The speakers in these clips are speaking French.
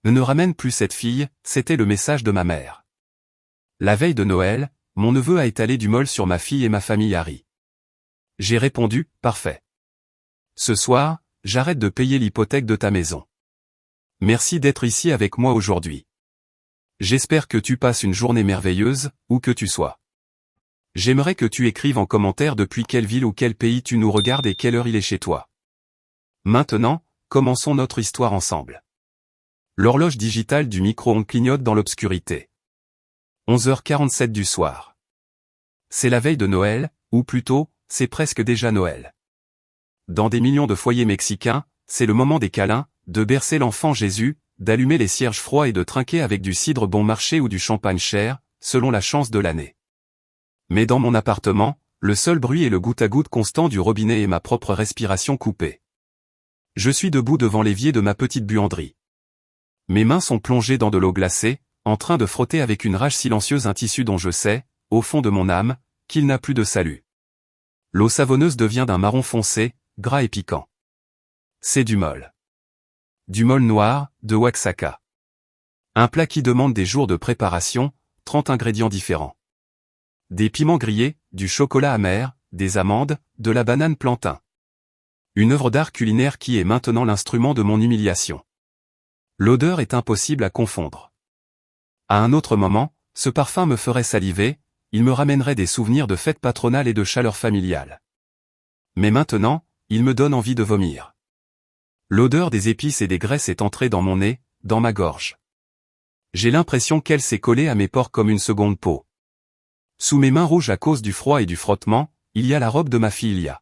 Ne ramène plus cette fille, c'était le message de ma mère. La veille de Noël, mon neveu a étalé du molle sur ma fille et ma famille Harry. J'ai répondu, parfait. Ce soir, j'arrête de payer l'hypothèque de ta maison. Merci d'être ici avec moi aujourd'hui. J'espère que tu passes une journée merveilleuse, où que tu sois. J'aimerais que tu écrives en commentaire depuis quelle ville ou quel pays tu nous regardes et quelle heure il est chez toi. Maintenant, commençons notre histoire ensemble. L'horloge digitale du micro-ondes clignote dans l'obscurité. 11h47 du soir. C'est la veille de Noël, ou plutôt, c'est presque déjà Noël. Dans des millions de foyers mexicains, c'est le moment des câlins, de bercer l'enfant Jésus, d'allumer les cierges froids et de trinquer avec du cidre bon marché ou du champagne cher, selon la chance de l'année. Mais dans mon appartement, le seul bruit est le goutte-à-goutte constant du robinet et ma propre respiration coupée. Je suis debout devant l'évier de ma petite buanderie. Mes mains sont plongées dans de l'eau glacée, en train de frotter avec une rage silencieuse un tissu dont je sais, au fond de mon âme, qu'il n'a plus de salut. L'eau savonneuse devient d'un marron foncé, gras et piquant. C'est du molle. Du molle noir, de Oaxaca. Un plat qui demande des jours de préparation, 30 ingrédients différents. Des piments grillés, du chocolat amer, des amandes, de la banane plantain. Une œuvre d'art culinaire qui est maintenant l'instrument de mon humiliation. L'odeur est impossible à confondre. À un autre moment, ce parfum me ferait saliver, il me ramènerait des souvenirs de fêtes patronales et de chaleur familiale. Mais maintenant, il me donne envie de vomir. L'odeur des épices et des graisses est entrée dans mon nez, dans ma gorge. J'ai l'impression qu'elle s'est collée à mes pores comme une seconde peau. Sous mes mains rouges à cause du froid et du frottement, il y a la robe de ma fille Lia.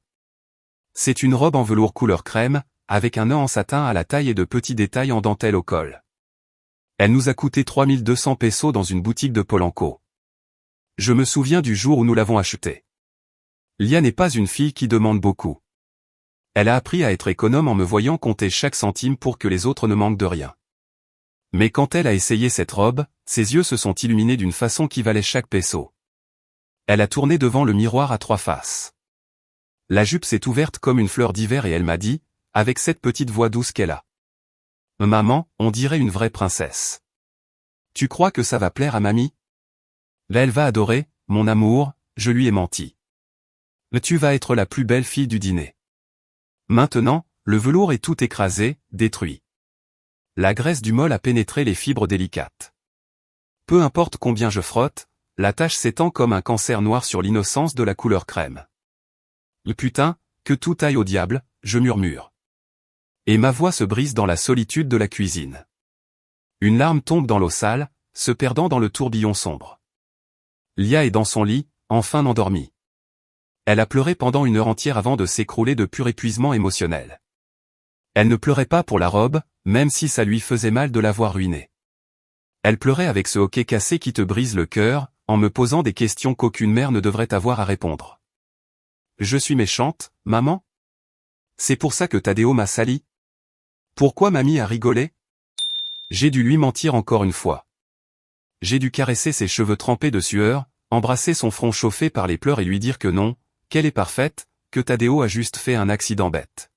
C'est une robe en velours couleur crème, avec un nœud en satin à la taille et de petits détails en dentelle au col. Elle nous a coûté 3200 pesos dans une boutique de Polanco. Je me souviens du jour où nous l'avons achetée. Lia n'est pas une fille qui demande beaucoup. Elle a appris à être économe en me voyant compter chaque centime pour que les autres ne manquent de rien. Mais quand elle a essayé cette robe, ses yeux se sont illuminés d'une façon qui valait chaque peso. Elle a tourné devant le miroir à 3 faces. La jupe s'est ouverte comme une fleur d'hiver et elle m'a dit, avec cette petite voix douce qu'elle a. Maman, on dirait une vraie princesse. Tu crois que ça va plaire à mamie? Là elle va adorer, mon amour, je lui ai menti. Mais tu vas être la plus belle fille du dîner. Maintenant, le velours est tout écrasé, détruit. La graisse du molle a pénétré les fibres délicates. Peu importe combien je frotte, la tache s'étend comme un cancer noir sur l'innocence de la couleur crème. Putain, que tout aille au diable, je murmure. Et ma voix se brise dans la solitude de la cuisine. Une larme tombe dans l'eau sale, se perdant dans le tourbillon sombre. Lia est dans son lit, enfin endormie. Elle a pleuré pendant une heure entière avant de s'écrouler de pur épuisement émotionnel. Elle ne pleurait pas pour la robe, même si ça lui faisait mal de l'avoir ruinée. Elle pleurait avec ce hoquet cassé qui te brise le cœur, en me posant des questions qu'aucune mère ne devrait avoir à répondre. Je suis méchante, maman? C'est pour ça que Tadeo m'a sali? Pourquoi mamie a rigolé? J'ai dû lui mentir encore une fois. J'ai dû caresser ses cheveux trempés de sueur, embrasser son front chauffé par les pleurs et lui dire que non, qu'elle est parfaite, que Tadeo a juste fait un accident bête.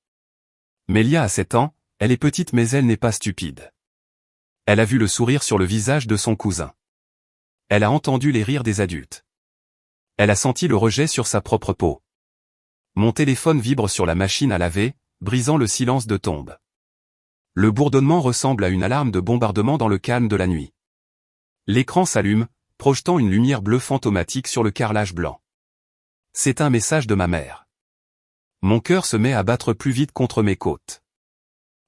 Mais Lia a 7 ans, elle est petite mais elle n'est pas stupide. Elle a vu le sourire sur le visage de son cousin. Elle a entendu les rires des adultes. Elle a senti le rejet sur sa propre peau. Mon téléphone vibre sur la machine à laver, brisant le silence de tombe. Le bourdonnement ressemble à une alarme de bombardement dans le calme de la nuit. L'écran s'allume, projetant une lumière bleue fantomatique sur le carrelage blanc. C'est un message de ma mère. Mon cœur se met à battre plus vite contre mes côtes.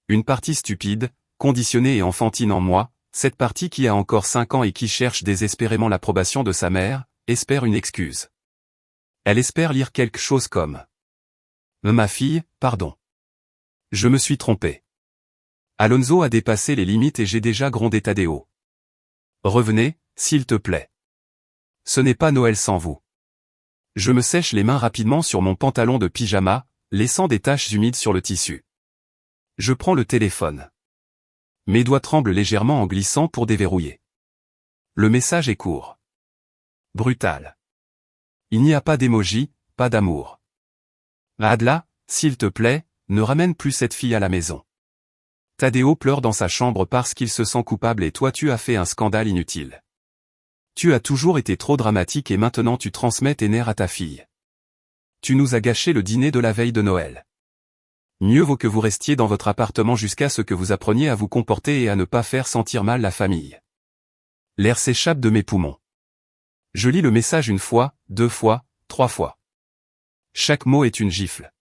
Une partie stupide, conditionnée et enfantine en moi, cette partie qui a encore 5 ans et qui cherche désespérément l'approbation de sa mère, espère une excuse. Elle espère lire quelque chose comme « Ma fille, pardon. Je me suis trompé. Alonso a dépassé les limites et j'ai déjà grondé Tadeo. Revenez, s'il te plaît. Ce n'est pas Noël sans vous. » Je me sèche les mains rapidement sur mon pantalon de pyjama, laissant des taches humides sur le tissu. Je prends le téléphone. Mes doigts tremblent légèrement en glissant pour déverrouiller. Le message est court. Brutal. Il n'y a pas d'émoji, pas d'amour. Adla, s'il te plaît, ne ramène plus cette fille à la maison. Tadeo pleure dans sa chambre parce qu'il se sent coupable et toi tu as fait un scandale inutile. Tu as toujours été trop dramatique et maintenant tu transmets tes nerfs à ta fille. Tu nous as gâché le dîner de la veille de Noël. Mieux vaut que vous restiez dans votre appartement jusqu'à ce que vous appreniez à vous comporter et à ne pas faire sentir mal la famille. L'air s'échappe de mes poumons. Je lis le message une fois, 2 fois, 3 fois. Chaque mot est une gifle.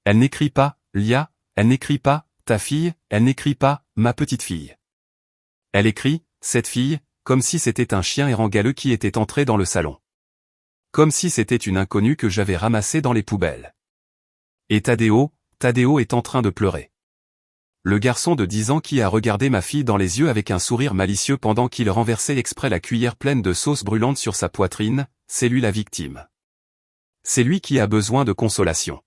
Elle n'écrit pas, Lia, elle n'écrit pas, ta fille, elle n'écrit pas, ma petite fille. Elle écrit, cette fille, comme si c'était un chien errant galeux qui était entré dans le salon. Comme si c'était une inconnue que j'avais ramassée dans les poubelles. Et Tadeo est en train de pleurer. Le garçon de 10 ans qui a regardé ma fille dans les yeux avec un sourire malicieux pendant qu'il renversait exprès la cuillère pleine de sauce brûlante sur sa poitrine, c'est lui la victime. C'est lui qui a besoin de consolation.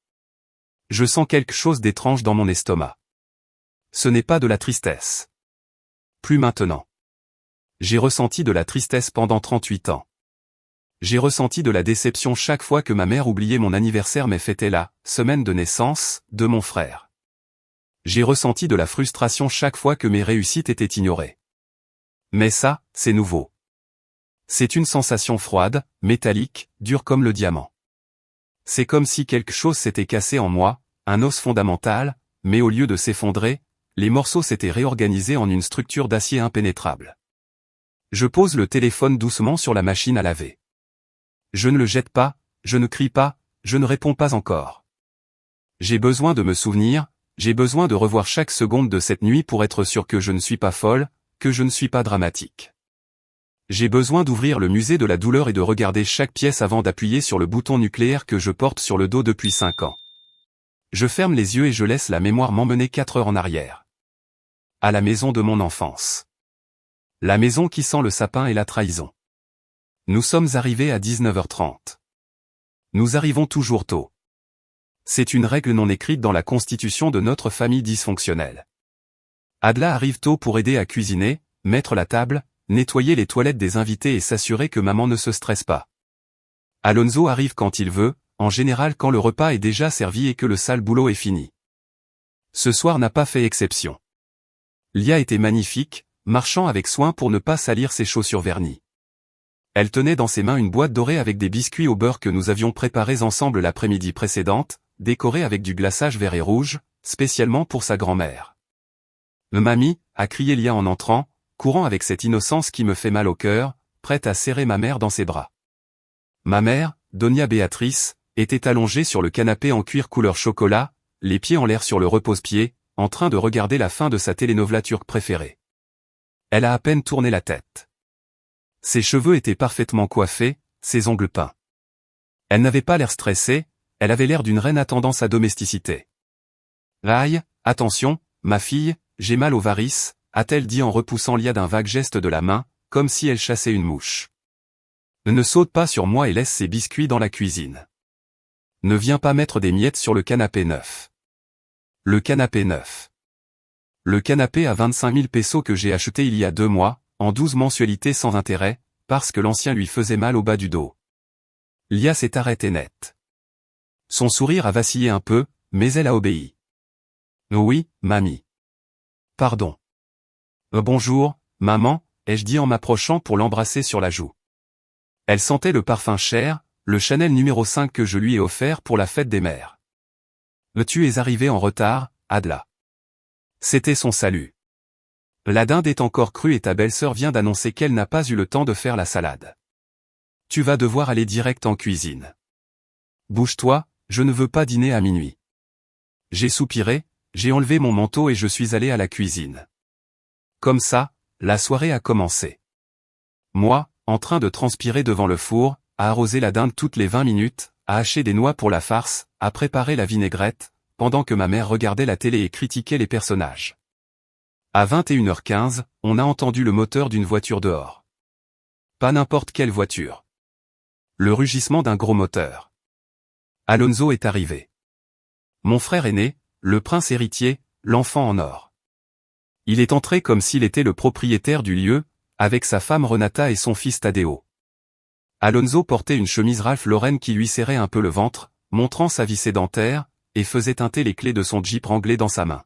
Je sens quelque chose d'étrange dans mon estomac. Ce n'est pas de la tristesse. Plus maintenant. J'ai ressenti de la tristesse pendant 38 ans. J'ai ressenti de la déception chaque fois que ma mère oubliait mon anniversaire mais fêtait la semaine de naissance de mon frère. J'ai ressenti de la frustration chaque fois que mes réussites étaient ignorées. Mais ça, c'est nouveau. C'est une sensation froide, métallique, dure comme le diamant. C'est comme si quelque chose s'était cassé en moi, un os fondamental, mais au lieu de s'effondrer, les morceaux s'étaient réorganisés en une structure d'acier impénétrable. Je pose le téléphone doucement sur la machine à laver. Je ne le jette pas, je ne crie pas, je ne réponds pas encore. J'ai besoin de me souvenir, j'ai besoin de revoir chaque seconde de cette nuit pour être sûr que je ne suis pas folle, que je ne suis pas dramatique. J'ai besoin d'ouvrir le musée de la douleur et de regarder chaque pièce avant d'appuyer sur le bouton nucléaire que je porte sur le dos depuis 5 ans. Je ferme les yeux et je laisse la mémoire m'emmener 4 heures en arrière. À la maison de mon enfance. La maison qui sent le sapin et la trahison. Nous sommes arrivés à 19h30. Nous arrivons toujours tôt. C'est une règle non écrite dans la constitution de notre famille dysfonctionnelle. Adla arrive tôt pour aider à cuisiner, mettre la table, nettoyer les toilettes des invités et s'assurer que maman ne se stresse pas. Alonso arrive quand il veut, en général quand le repas est déjà servi et que le sale boulot est fini. Ce soir n'a pas fait exception. Lia était magnifique, marchant avec soin pour ne pas salir ses chaussures vernies. Elle tenait dans ses mains une boîte dorée avec des biscuits au beurre que nous avions préparés ensemble l'après-midi précédente, décorés avec du glaçage vert et rouge, spécialement pour sa grand-mère. Mamie, a crié Lia en entrant, courant avec cette innocence qui me fait mal au cœur, prête à serrer ma mère dans ses bras. Ma mère, Doña Béatrice, était allongée sur le canapé en cuir couleur chocolat, les pieds en l'air sur le repose-pied, en train de regarder la fin de sa telenovela turque préférée. Elle a à peine tourné la tête. Ses cheveux étaient parfaitement coiffés, ses ongles peints. Elle n'avait pas l'air stressée, elle avait l'air d'une reine attendant sa domesticité. « Aïe, attention, ma fille, j'ai mal aux varices », a-t-elle dit en repoussant Lia d'un vague geste de la main, comme si elle chassait une mouche. « Ne saute pas sur moi et laisse ces biscuits dans la cuisine. Ne viens pas mettre des miettes sur le canapé neuf. » Le canapé neuf. Le canapé à 25 000 pesos que j'ai acheté il y a 2 mois, en 12 mensualités sans intérêt, parce que l'ancien lui faisait mal au bas du dos. Lia s'est arrêtée net. Son sourire a vacillé un peu, mais elle a obéi. « Oui, mamie. »« Pardon. »« Bonjour, maman », ai-je dit en m'approchant pour l'embrasser sur la joue. Elle sentait le parfum cher, le Chanel numéro 5 que je lui ai offert pour la fête des mères. « Tu es arrivé en retard, Adla. » C'était son salut. « La dinde est encore crue et ta belle-sœur vient d'annoncer qu'elle n'a pas eu le temps de faire la salade. Tu vas devoir aller direct en cuisine. Bouge-toi, je ne veux pas dîner à minuit. » J'ai soupiré, j'ai enlevé mon manteau et je suis allé à la cuisine. Comme ça, la soirée a commencé. Moi, en train de transpirer devant le four, à arroser la dinde toutes les 20 minutes, à hacher des noix pour la farce, à préparer la vinaigrette, pendant que ma mère regardait la télé et critiquait les personnages. À 21h15, on a entendu le moteur d'une voiture dehors. Pas n'importe quelle voiture. Le rugissement d'un gros moteur. Alonso est arrivé. Mon frère aîné, le prince héritier, l'enfant en or. Il est entré comme s'il était le propriétaire du lieu, avec sa femme Renata et son fils Tadeo. Alonso portait une chemise Ralph Lauren qui lui serrait un peu le ventre, montrant sa vie sédentaire, et faisait teinter les clés de son Jeep Wrangler dans sa main.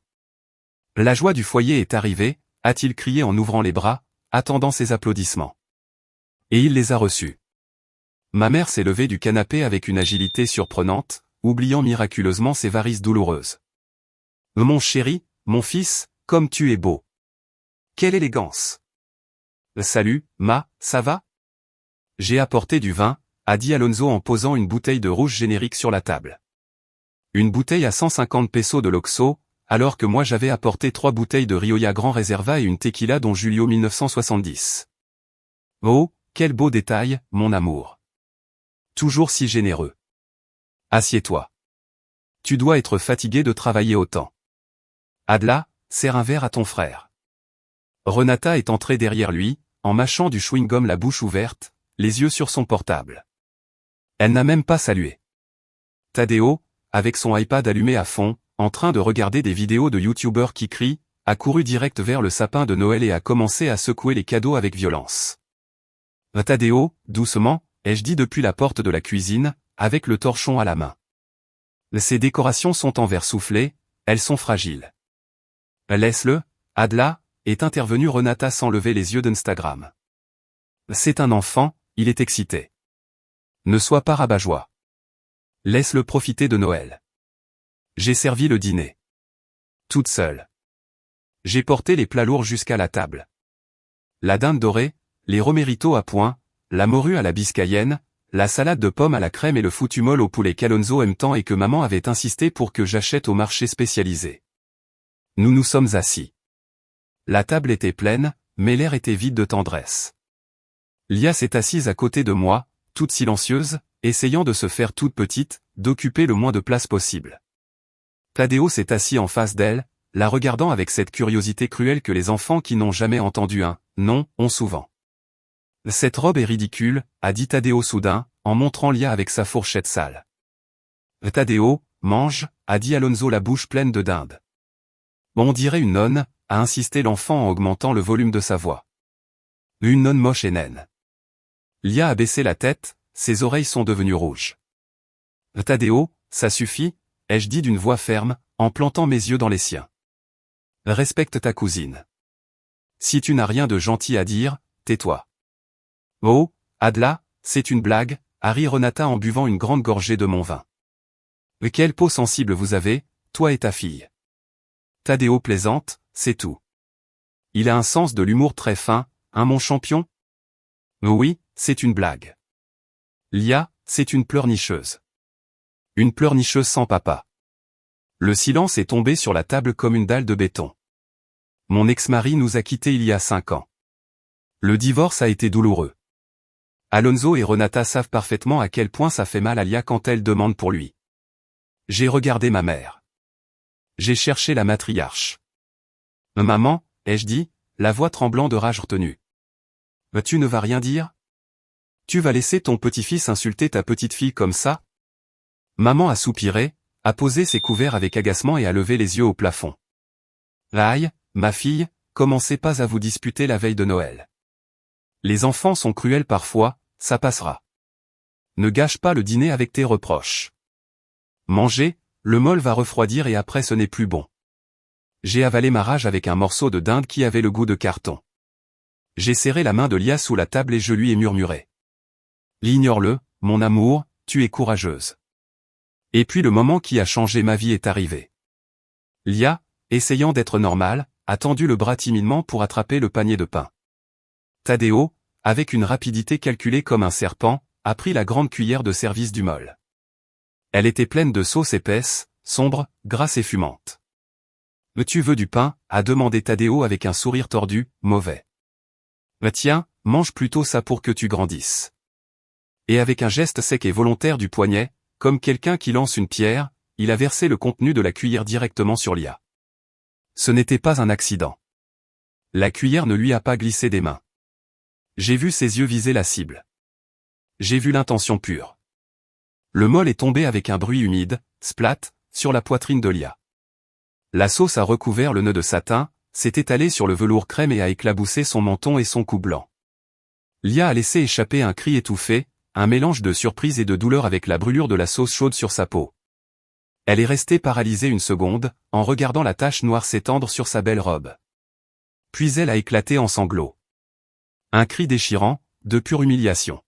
La joie du foyer est arrivée, a-t-il crié en ouvrant les bras, attendant ses applaudissements. Et il les a reçus. Ma mère s'est levée du canapé avec une agilité surprenante, oubliant miraculeusement ses varices douloureuses. Mon chéri, mon fils, comme tu es beau. Quelle élégance. Salut, Ma, ça va? J'ai apporté du vin, a dit Alonso en posant une bouteille de rouge générique sur la table. Une bouteille à 150 pesos de l'Oxxo, alors que moi j'avais apporté 3 bouteilles de Rioja Grand Reserva et une tequila dont Julio 1970. Oh, quel beau détail, mon amour. Toujours si généreux. Assieds-toi. Tu dois être fatigué de travailler autant. Adla, serre un verre à ton frère. Renata est entrée derrière lui, en mâchant du chewing-gum la bouche ouverte, les yeux sur son portable. Elle n'a même pas salué. Tadeo, avec son iPad allumé à fond, en train de regarder des vidéos de youtubeurs qui crient, a couru direct vers le sapin de Noël et a commencé à secouer les cadeaux avec violence. Tadeo, doucement, ai-je dit depuis la porte de la cuisine, avec le torchon à la main. Ces décorations sont en verre soufflé, elles sont fragiles. Laisse-le, Adla, est intervenue Renata sans lever les yeux d'Instagram. C'est un enfant, il est excité. Ne sois pas rabat-joie. Laisse-le profiter de Noël. J'ai servi le dîner. Toute seule. J'ai porté les plats lourds jusqu'à la table. La dinde dorée, les romeritos à point, la morue à la biscayenne, la salade de pommes à la crème et le foutu molle au poulet qu'Alonso aime tant et que maman avait insisté pour que j'achète au marché spécialisé. Nous nous sommes assis. La table était pleine, mais l'air était vide de tendresse. Lia s'est assise à côté de moi, toute silencieuse, essayant de se faire toute petite, d'occuper le moins de place possible. Tadeo s'est assis en face d'elle, la regardant avec cette curiosité cruelle que les enfants qui n'ont jamais entendu un « non » ont souvent. Cette robe est ridicule, a dit Tadeo soudain, en montrant Lia avec sa fourchette sale. Tadeo, mange, a dit Alonso la bouche pleine de dinde. On dirait une nonne, a insisté l'enfant en augmentant le volume de sa voix. Une nonne moche et naine. Lia a baissé la tête, ses oreilles sont devenues rouges. Tadeo, ça suffit, ai-je dit d'une voix ferme, en plantant mes yeux dans les siens. Respecte ta cousine. Si tu n'as rien de gentil à dire, tais-toi. Oh, Adla, c'est une blague, a ri Renata en buvant une grande gorgée de mon vin. Quelle peau sensible vous avez, toi et ta fille. Tadeo plaisante, c'est tout. Il a un sens de l'humour très fin, hein mon champion? Oui, c'est une blague. Lia, c'est une pleurnicheuse. Une pleurnicheuse sans papa. Le silence est tombé sur la table comme une dalle de béton. Mon ex-mari nous a quittés il y a 5 ans. Le divorce a été douloureux. Alonso et Renata savent parfaitement à quel point ça fait mal à Lia quand elle demande pour lui. J'ai regardé ma mère. J'ai cherché la matriarche. Maman, ai-je dit, la voix tremblant de rage retenue. Tu ne vas rien dire? Tu vas laisser ton petit-fils insulter ta petite-fille comme ça? Maman a soupiré, a posé ses couverts avec agacement et a levé les yeux au plafond. Aïe, ma fille, commencez pas à vous disputer la veille de Noël. Les enfants sont cruels parfois, ça passera. Ne gâche pas le dîner avec tes reproches. Manger, le molle va refroidir et après ce n'est plus bon. J'ai avalé ma rage avec un morceau de dinde qui avait le goût de carton. J'ai serré la main de Lia sous la table et je lui ai murmuré. Ignore-le, mon amour, tu es courageuse. Et puis le moment qui a changé ma vie est arrivé. Lia, essayant d'être normale, a tendu le bras timidement pour attraper le panier de pain. Tadeo, avec une rapidité calculée comme un serpent, a pris la grande cuillère de service du molle. Elle était pleine de sauce épaisse, sombre, grasse et fumante. Tu veux du pain? A demandé Tadeo avec un sourire tordu, mauvais. Tiens, mange plutôt ça pour que tu grandisses. Et avec un geste sec et volontaire du poignet, comme quelqu'un qui lance une pierre, il a versé le contenu de la cuillère directement sur Lia. Ce n'était pas un accident. La cuillère ne lui a pas glissé des mains. J'ai vu ses yeux viser la cible. J'ai vu l'intention pure. Le molle est tombé avec un bruit humide, splat, sur la poitrine de Lia. La sauce a recouvert le nœud de satin, s'est étalée sur le velours crème et a éclaboussé son menton et son cou blanc. Lia a laissé échapper un cri étouffé, un mélange de surprise et de douleur avec la brûlure de la sauce chaude sur sa peau. Elle est restée paralysée une seconde, en regardant la tache noire s'étendre sur sa belle robe. Puis elle a éclaté en sanglots. Un cri déchirant, de pure humiliation.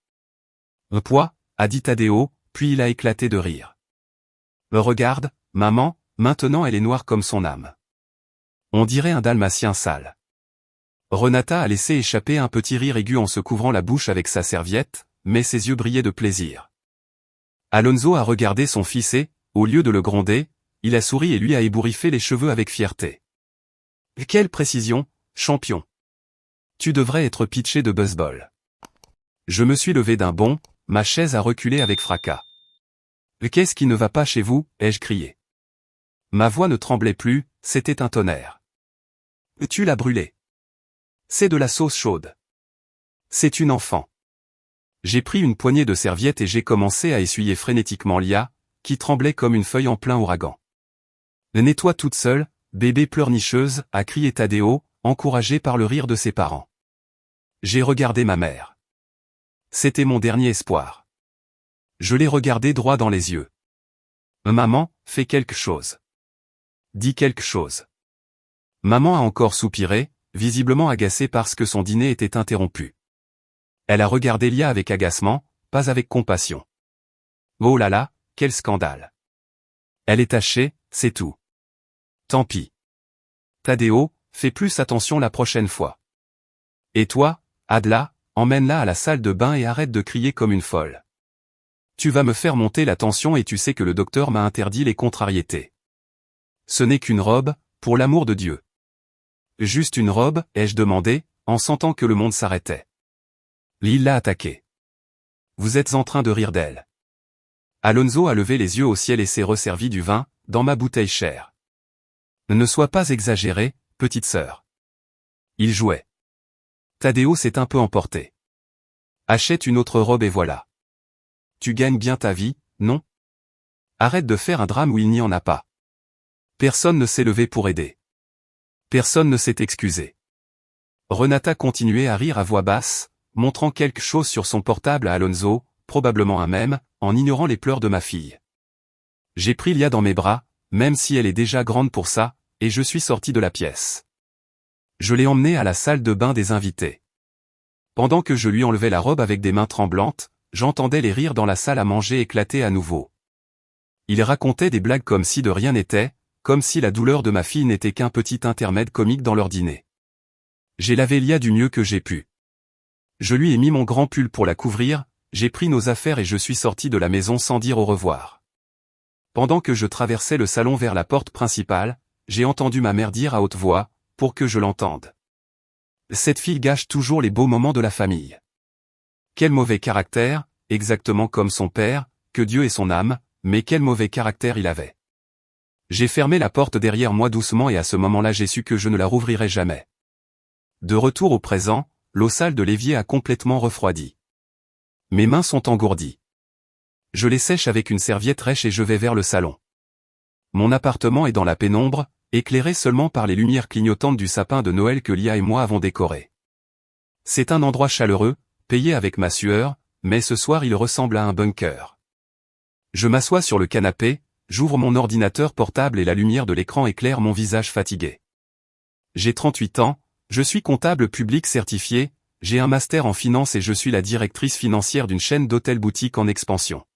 « Quoi ?» a dit Tadeo, puis il a éclaté de rire. « Regarde, maman, maintenant elle est noire comme son âme. On dirait un dalmatien sale. » Renata a laissé échapper un petit rire aigu en se couvrant la bouche avec sa serviette, mais ses yeux brillaient de plaisir. Alonso a regardé son fils et, au lieu de le gronder, il a souri et lui a ébouriffé les cheveux avec fierté. « Quelle précision, champion! Tu devrais être pitché de baseball. » Je me suis levé d'un bond, ma chaise a reculé avec fracas. « Qu'est-ce qui ne va pas chez vous ?» ai-je crié. Ma voix ne tremblait plus, c'était un tonnerre. « Tu l'as brûlé. C'est de la sauce chaude. C'est une enfant. » J'ai pris une poignée de serviettes et j'ai commencé à essuyer frénétiquement Lia, qui tremblait comme une feuille en plein ouragan. « Nettoie toute seule, bébé pleurnicheuse » a crié Tadeo, encouragé par le rire de ses parents. J'ai regardé ma mère. C'était mon dernier espoir. Je l'ai regardée droit dans les yeux. « Maman, fais quelque chose. Dis quelque chose. » Maman a encore soupiré, visiblement agacée parce que son dîner était interrompu. Elle a regardé Lia avec agacement, pas avec compassion. Oh là là, quel scandale. Elle est tachée, c'est tout. Tant pis. Tadeo, fais plus attention la prochaine fois. Et toi, Adla, emmène-la à la salle de bain et arrête de crier comme une folle. Tu vas me faire monter la tension et tu sais que le docteur m'a interdit les contrariétés. Ce n'est qu'une robe, pour l'amour de Dieu. Juste une robe, ai-je demandé, en sentant que le monde s'arrêtait. Lil l'a attaqué. Vous êtes en train de rire d'elle. Alonso a levé les yeux au ciel et s'est resservi du vin, dans ma bouteille chère. Ne sois pas exagéré, petite sœur. Il jouait. Tadeo s'est un peu emporté. Achète une autre robe et voilà. Tu gagnes bien ta vie, non? Arrête de faire un drame où il n'y en a pas. Personne ne s'est levé pour aider. Personne ne s'est excusé. Renata continuait à rire à voix basse, montrant quelque chose sur son portable à Alonso, probablement un mème, en ignorant les pleurs de ma fille. J'ai pris Lia dans mes bras, même si elle est déjà grande pour ça, et je suis sorti de la pièce. Je l'ai emmenée à la salle de bain des invités. Pendant que je lui enlevais la robe avec des mains tremblantes, j'entendais les rires dans la salle à manger éclater à nouveau. Ils racontaient des blagues comme si de rien n'était, comme si la douleur de ma fille n'était qu'un petit intermède comique dans leur dîner. J'ai lavé Lia du mieux que j'ai pu. Je lui ai mis mon grand pull pour la couvrir, j'ai pris nos affaires et je suis sorti de la maison sans dire au revoir. Pendant que je traversais le salon vers la porte principale, j'ai entendu ma mère dire à haute voix, pour que je l'entende. Cette fille gâche toujours les beaux moments de la famille. Quel mauvais caractère, exactement comme son père, que Dieu ait son âme, mais quel mauvais caractère il avait. J'ai fermé la porte derrière moi doucement et à ce moment-là j'ai su que je ne la rouvrirai jamais. De retour au présent, l'eau sale de l'évier a complètement refroidi. Mes mains sont engourdies. Je les sèche avec une serviette rêche et je vais vers le salon. Mon appartement est dans la pénombre, éclairé seulement par les lumières clignotantes du sapin de Noël que Lia et moi avons décoré. C'est un endroit chaleureux, payé avec ma sueur, mais ce soir il ressemble à un bunker. Je m'assois sur le canapé, j'ouvre mon ordinateur portable et la lumière de l'écran éclaire mon visage fatigué. J'ai 38 ans, je suis comptable public certifié, j'ai un master en finance et je suis la directrice financière d'une chaîne d'hôtels-boutiques en expansion.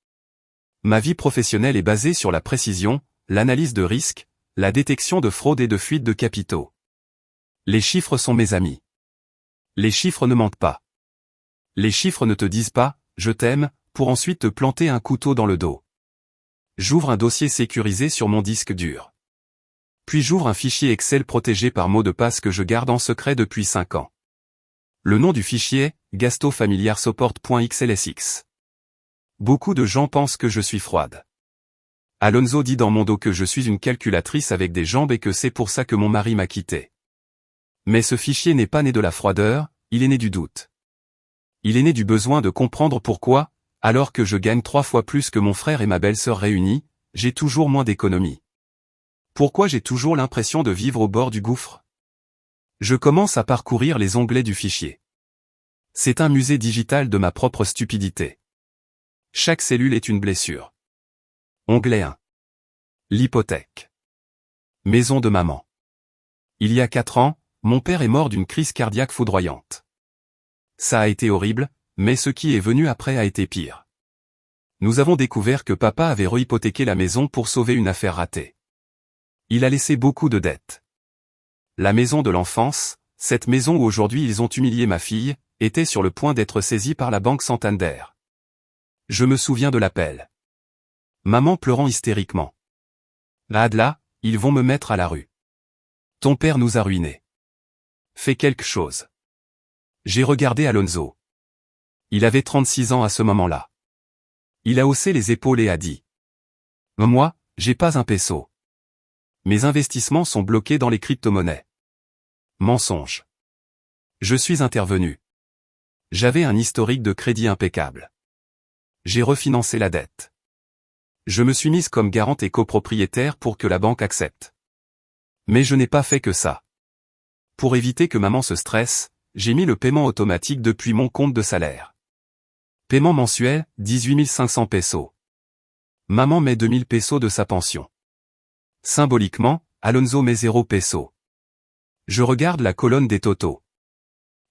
Ma vie professionnelle est basée sur la précision, l'analyse de risque, la détection de fraude et de fuite de capitaux. Les chiffres sont mes amis. Les chiffres ne mentent pas. Les chiffres ne te disent pas « je t'aime » pour ensuite te planter un couteau dans le dos. J'ouvre un dossier sécurisé sur mon disque dur. Puis j'ouvre un fichier Excel protégé par mot de passe que je garde en secret depuis 5 ans. Le nom du fichier, gastofamiliarsupport.xlsx. Beaucoup de gens pensent que je suis froide. Alonso dit dans mon dos que je suis une calculatrice avec des jambes et que c'est pour ça que mon mari m'a quitté. Mais ce fichier n'est pas né de la froideur, il est né du doute. Il est né du besoin de comprendre pourquoi, alors que je gagne 3 fois plus que mon frère et ma belle-sœur réunis, j'ai toujours moins d'économies. Pourquoi j'ai toujours l'impression de vivre au bord du gouffre? Je commence à parcourir les onglets du fichier. C'est un musée digital de ma propre stupidité. Chaque cellule est une blessure. Onglet 1. L'hypothèque. Maison de maman. Il y a 4 ans, mon père est mort d'une crise cardiaque foudroyante. Ça a été horrible, mais ce qui est venu après a été pire. Nous avons découvert que papa avait rehypothéqué la maison pour sauver une affaire ratée. Il a laissé beaucoup de dettes. La maison de l'enfance, cette maison où aujourd'hui ils ont humilié ma fille, était sur le point d'être saisie par la banque Santander. Je me souviens de l'appel. Maman pleurant hystériquement. Adla, ils vont me mettre à la rue. Ton père nous a ruinés. Fais quelque chose. J'ai regardé Alonso. Il avait 36 ans à ce moment-là. Il a haussé les épaules et a dit. Moi, j'ai pas un peso. Mes investissements sont bloqués dans les crypto-monnaies. Mensonge. Je suis intervenu. J'avais un historique de crédit impeccable. J'ai refinancé la dette. Je me suis mise comme garante et copropriétaire pour que la banque accepte. Mais je n'ai pas fait que ça. Pour éviter que maman se stresse, j'ai mis le paiement automatique depuis mon compte de salaire. Paiement mensuel, 18 500 pesos. Maman met 2000 pesos de sa pension. Symboliquement, Alonso met 0 pesos. Je regarde la colonne des totaux.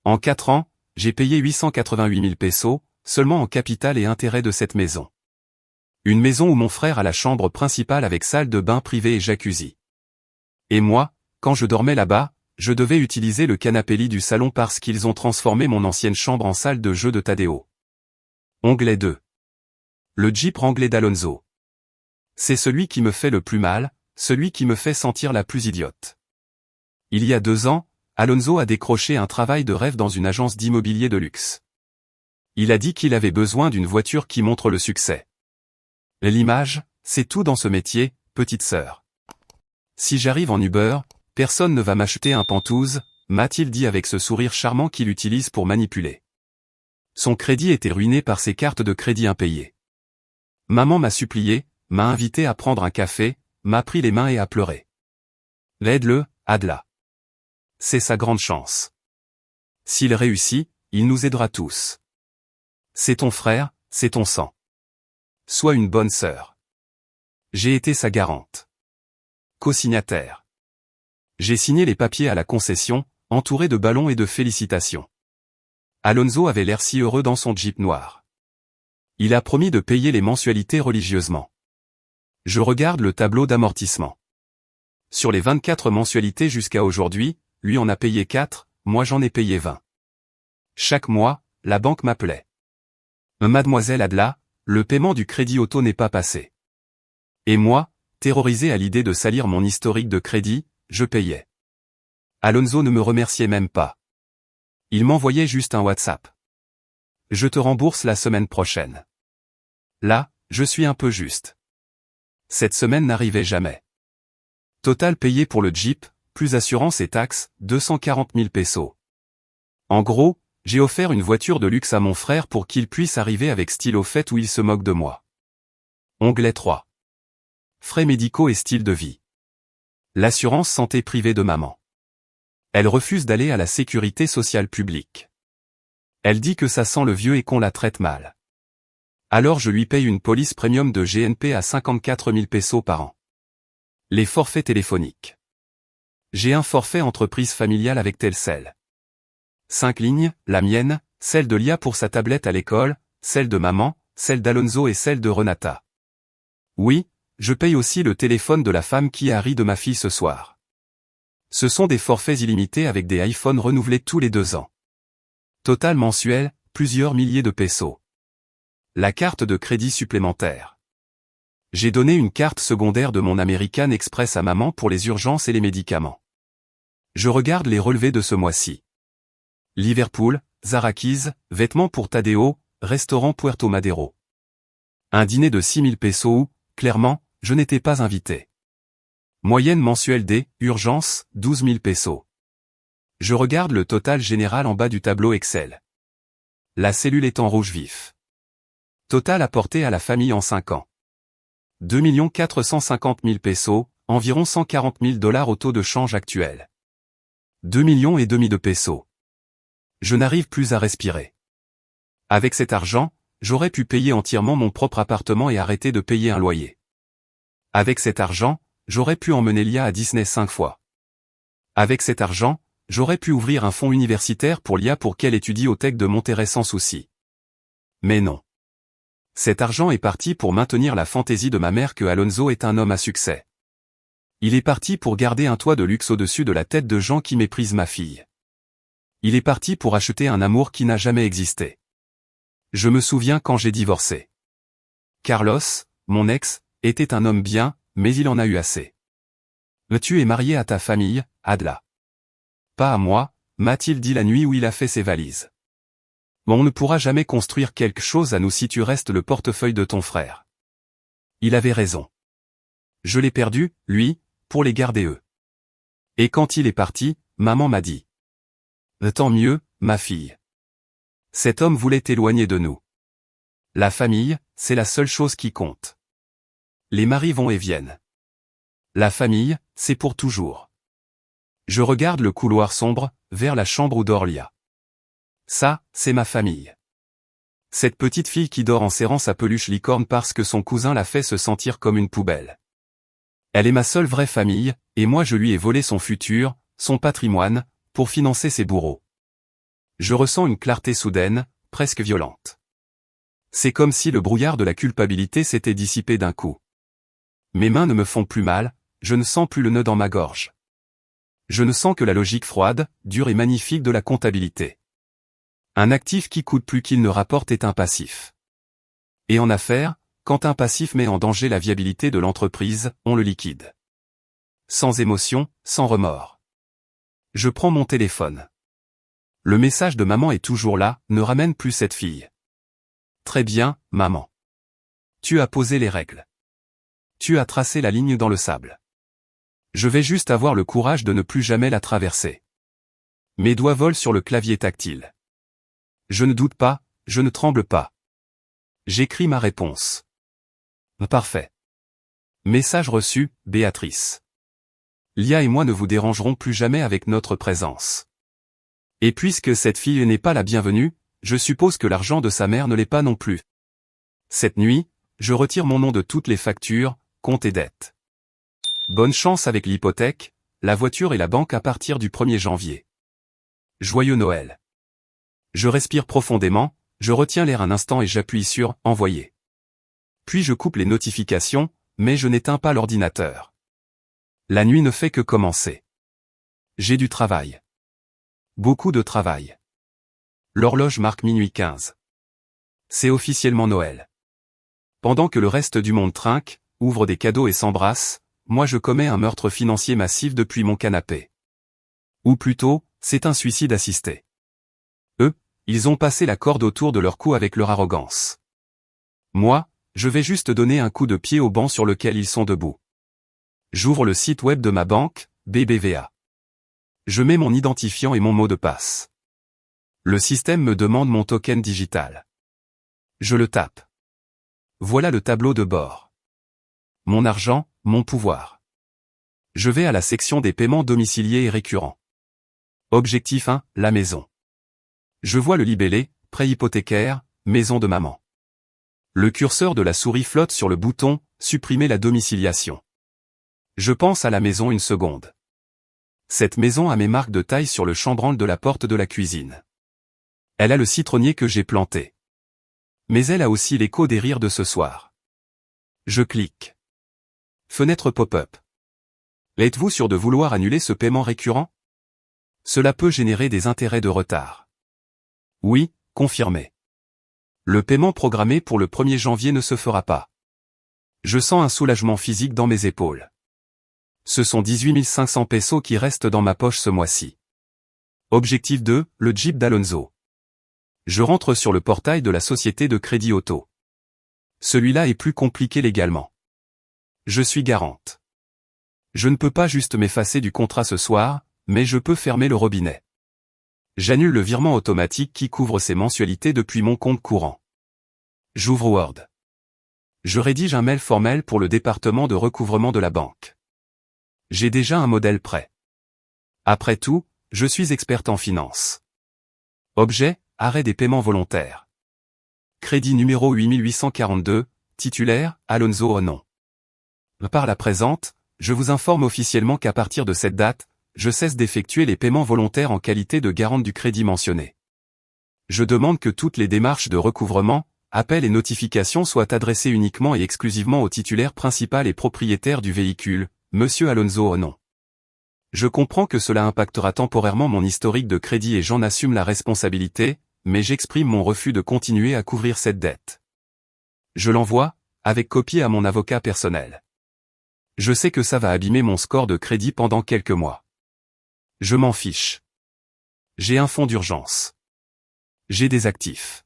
En 4 ans, j'ai payé 888 000 pesos, seulement en capital et intérêts de cette maison. Une maison où mon frère a la chambre principale avec salle de bain privée et jacuzzi. Et moi, quand je dormais là-bas, je devais utiliser le canapé lit du salon parce qu'ils ont transformé mon ancienne chambre en salle de jeu de Tadeo. Onglet 2. Le Jeep Wrangler d'Alonso. C'est celui qui me fait le plus mal, celui qui me fait sentir la plus idiote. Il y a 2 ans, Alonso a décroché un travail de rêve dans une agence d'immobilier de luxe. Il a dit qu'il avait besoin d'une voiture qui montre le succès. L'image, c'est tout dans ce métier, petite sœur. Si j'arrive en Uber, personne ne va m'acheter un Pantouse, m'a-t-il dit avec ce sourire charmant qu'il utilise pour manipuler. Son crédit était ruiné par ses cartes de crédit impayées. Maman m'a supplié, m'a invité à prendre un café, m'a pris les mains et a pleuré. Aide-le, Adla. C'est sa grande chance. S'il réussit, il nous aidera tous. C'est ton frère, c'est ton sang. Sois une bonne sœur. J'ai été sa garante. Co-signataire. J'ai signé les papiers à la concession, entouré de ballons et de félicitations. Alonso avait l'air si heureux dans son Jeep noir. Il a promis de payer les mensualités religieusement. Je regarde le tableau d'amortissement. Sur les 24 mensualités jusqu'à aujourd'hui, lui en a payé 4, moi j'en ai payé 20. Chaque mois, la banque m'appelait. Mademoiselle Adla, le paiement du crédit auto n'est pas passé. Et moi, terrorisé à l'idée de salir mon historique de crédit, je payais. Alonso ne me remerciait même pas. Il m'envoyait juste un WhatsApp. Je te rembourse la semaine prochaine. Là, je suis un peu juste. Cette semaine n'arrivait jamais. Total payé pour le Jeep, plus assurance et taxes, 240 000 pesos. En gros, j'ai offert une voiture de luxe à mon frère pour qu'il puisse arriver avec style aux fêtes où il se moque de moi. Onglet 3. Frais médicaux et style de vie. L'assurance santé privée de maman. Elle refuse d'aller à la sécurité sociale publique. Elle dit que ça sent le vieux et qu'on la traite mal. Alors je lui paye une police premium de GNP à 54 000 pesos par an. Les forfaits téléphoniques. J'ai un forfait entreprise familiale avec Telcel. 5 lignes, la mienne, celle de Lia pour sa tablette à l'école, celle de maman, celle d'Alonso et celle de Renata. Oui, je paye aussi le téléphone de la femme qui a ri de ma fille ce soir. Ce sont des forfaits illimités avec des iPhones renouvelés tous les 2 ans. Total mensuel, plusieurs milliers de pesos. La carte de crédit supplémentaire. J'ai donné une carte secondaire de mon American Express à maman pour les urgences et les médicaments. Je regarde les relevés de ce mois-ci. Liverpool, Zarakis, vêtements pour Tadeo, restaurant Puerto Madero. Un dîner de 6 000 pesos où, clairement, je n'étais pas invité. Moyenne mensuelle des urgences, 12 000 pesos. Je regarde le total général en bas du tableau Excel. La cellule est en rouge vif. Total apporté à la famille en 5 ans. 2 450 000 pesos, environ 140 000 $ au taux de change actuel. 2,5 millions de pesos. Je n'arrive plus à respirer. Avec cet argent, j'aurais pu payer entièrement mon propre appartement et arrêter de payer un loyer. Avec cet argent, j'aurais pu emmener Lia à Disney 5 fois. Avec cet argent, j'aurais pu ouvrir un fonds universitaire pour Lia pour qu'elle étudie au Tech de Monterrey sans souci. Mais non. Cet argent est parti pour maintenir la fantaisie de ma mère que Alonso est un homme à succès. Il est parti pour garder un toit de luxe au-dessus de la tête de gens qui méprisent ma fille. Il est parti pour acheter un amour qui n'a jamais existé. Je me souviens quand j'ai divorcé. Carlos, mon ex, était un homme bien, mais il en a eu assez. Tu es marié à ta famille, Adla. Pas à moi, m'a-t-il dit la nuit où il a fait ses valises. Mais on ne pourra jamais construire quelque chose à nous si tu restes le portefeuille de ton frère. Il avait raison. Je l'ai perdu, lui, pour les garder eux. Et quand il est parti, maman m'a dit. Tant mieux, ma fille. Cet homme voulait t'éloigner de nous. La famille, c'est la seule chose qui compte. Les maris vont et viennent. La famille, c'est pour toujours. Je regarde le couloir sombre, vers la chambre où dort Lia. Ça, c'est ma famille. Cette petite fille qui dort en serrant sa peluche licorne parce que son cousin l'a fait se sentir comme une poubelle. Elle est ma seule vraie famille, et moi je lui ai volé son futur, son patrimoine, pour financer ses bourreaux. Je ressens une clarté soudaine, presque violente. C'est comme si le brouillard de la culpabilité s'était dissipé d'un coup. Mes mains ne me font plus mal, je ne sens plus le nœud dans ma gorge. Je ne sens que la logique froide, dure et magnifique de la comptabilité. Un actif qui coûte plus qu'il ne rapporte est un passif. Et en affaires, quand un passif met en danger la viabilité de l'entreprise, on le liquide. Sans émotion, sans remords. Je prends mon téléphone. Le message de maman est toujours là, ne ramène plus cette fille. Très bien, maman. Tu as posé les règles. Tu as tracé la ligne dans le sable. Je vais juste avoir le courage de ne plus jamais la traverser. Mes doigts volent sur le clavier tactile. Je ne doute pas, je ne tremble pas. J'écris ma réponse. Parfait. Message reçu, Béatrice. Lia et moi ne vous dérangerons plus jamais avec notre présence. Et puisque cette fille n'est pas la bienvenue, je suppose que l'argent de sa mère ne l'est pas non plus. Cette nuit, je retire mon nom de toutes les factures, comptes et dettes. Bonne chance avec l'hypothèque, la voiture et la banque à partir du 1er janvier. Joyeux Noël. Je respire profondément, je retiens l'air un instant et j'appuie sur « Envoyer ». Puis je coupe les notifications, mais je n'éteins pas l'ordinateur. La nuit ne fait que commencer. J'ai du travail. Beaucoup de travail. L'horloge marque minuit 15. C'est officiellement Noël. Pendant que le reste du monde trinque, ouvre des cadeaux et s'embrasse, moi je commets un meurtre financier massif depuis mon canapé. Ou plutôt, c'est un suicide assisté. Eux, ils ont passé la corde autour de leur cou avec leur arrogance. Moi, je vais juste donner un coup de pied au banc sur lequel ils sont debout. J'ouvre le site web de ma banque, BBVA. Je mets mon identifiant et mon mot de passe. Le système me demande mon token digital. Je le tape. Voilà le tableau de bord. Mon argent, mon pouvoir. Je vais à la section des paiements domiciliés et récurrents. Objectif 1, la maison. Je vois le libellé, prêt hypothécaire, maison de maman. Le curseur de la souris flotte sur le bouton, supprimer la domiciliation. Je pense à la maison une seconde. Cette maison a mes marques de taille sur le chambranle de la porte de la cuisine. Elle a le citronnier que j'ai planté. Mais elle a aussi l'écho des rires de ce soir. Je clique. Fenêtre pop-up. Êtes-vous sûr de vouloir annuler ce paiement récurrent? Cela peut générer des intérêts de retard. Oui, confirmé. Le paiement programmé pour le 1er janvier ne se fera pas. Je sens un soulagement physique dans mes épaules. Ce sont 18 500 pesos qui restent dans ma poche ce mois-ci. Objectif 2, le Jeep d'Alonso. Je rentre sur le portail de la société de crédit auto. Celui-là est plus compliqué légalement. Je suis garante. Je ne peux pas juste m'effacer du contrat ce soir, mais je peux fermer le robinet. J'annule le virement automatique qui couvre ces mensualités depuis mon compte courant. J'ouvre Word. Je rédige un mail formel pour le département de recouvrement de la banque. J'ai déjà un modèle prêt. Après tout, je suis experte en finance. Objet, arrêt des paiements volontaires. Crédit numéro 8842, titulaire, Alonso Onon. Par la présente, je vous informe officiellement qu'à partir de cette date, je cesse d'effectuer les paiements volontaires en qualité de garante du crédit mentionné. Je demande que toutes les démarches de recouvrement, appels et notifications soient adressées uniquement et exclusivement au titulaire principal et propriétaire du véhicule, Monsieur Alonso Onon. Je comprends que cela impactera temporairement mon historique de crédit et j'en assume la responsabilité, mais j'exprime mon refus de continuer à couvrir cette dette. Je l'envoie, avec copie à mon avocat personnel. Je sais que ça va abîmer mon score de crédit pendant quelques mois. Je m'en fiche. J'ai un fonds d'urgence. J'ai des actifs.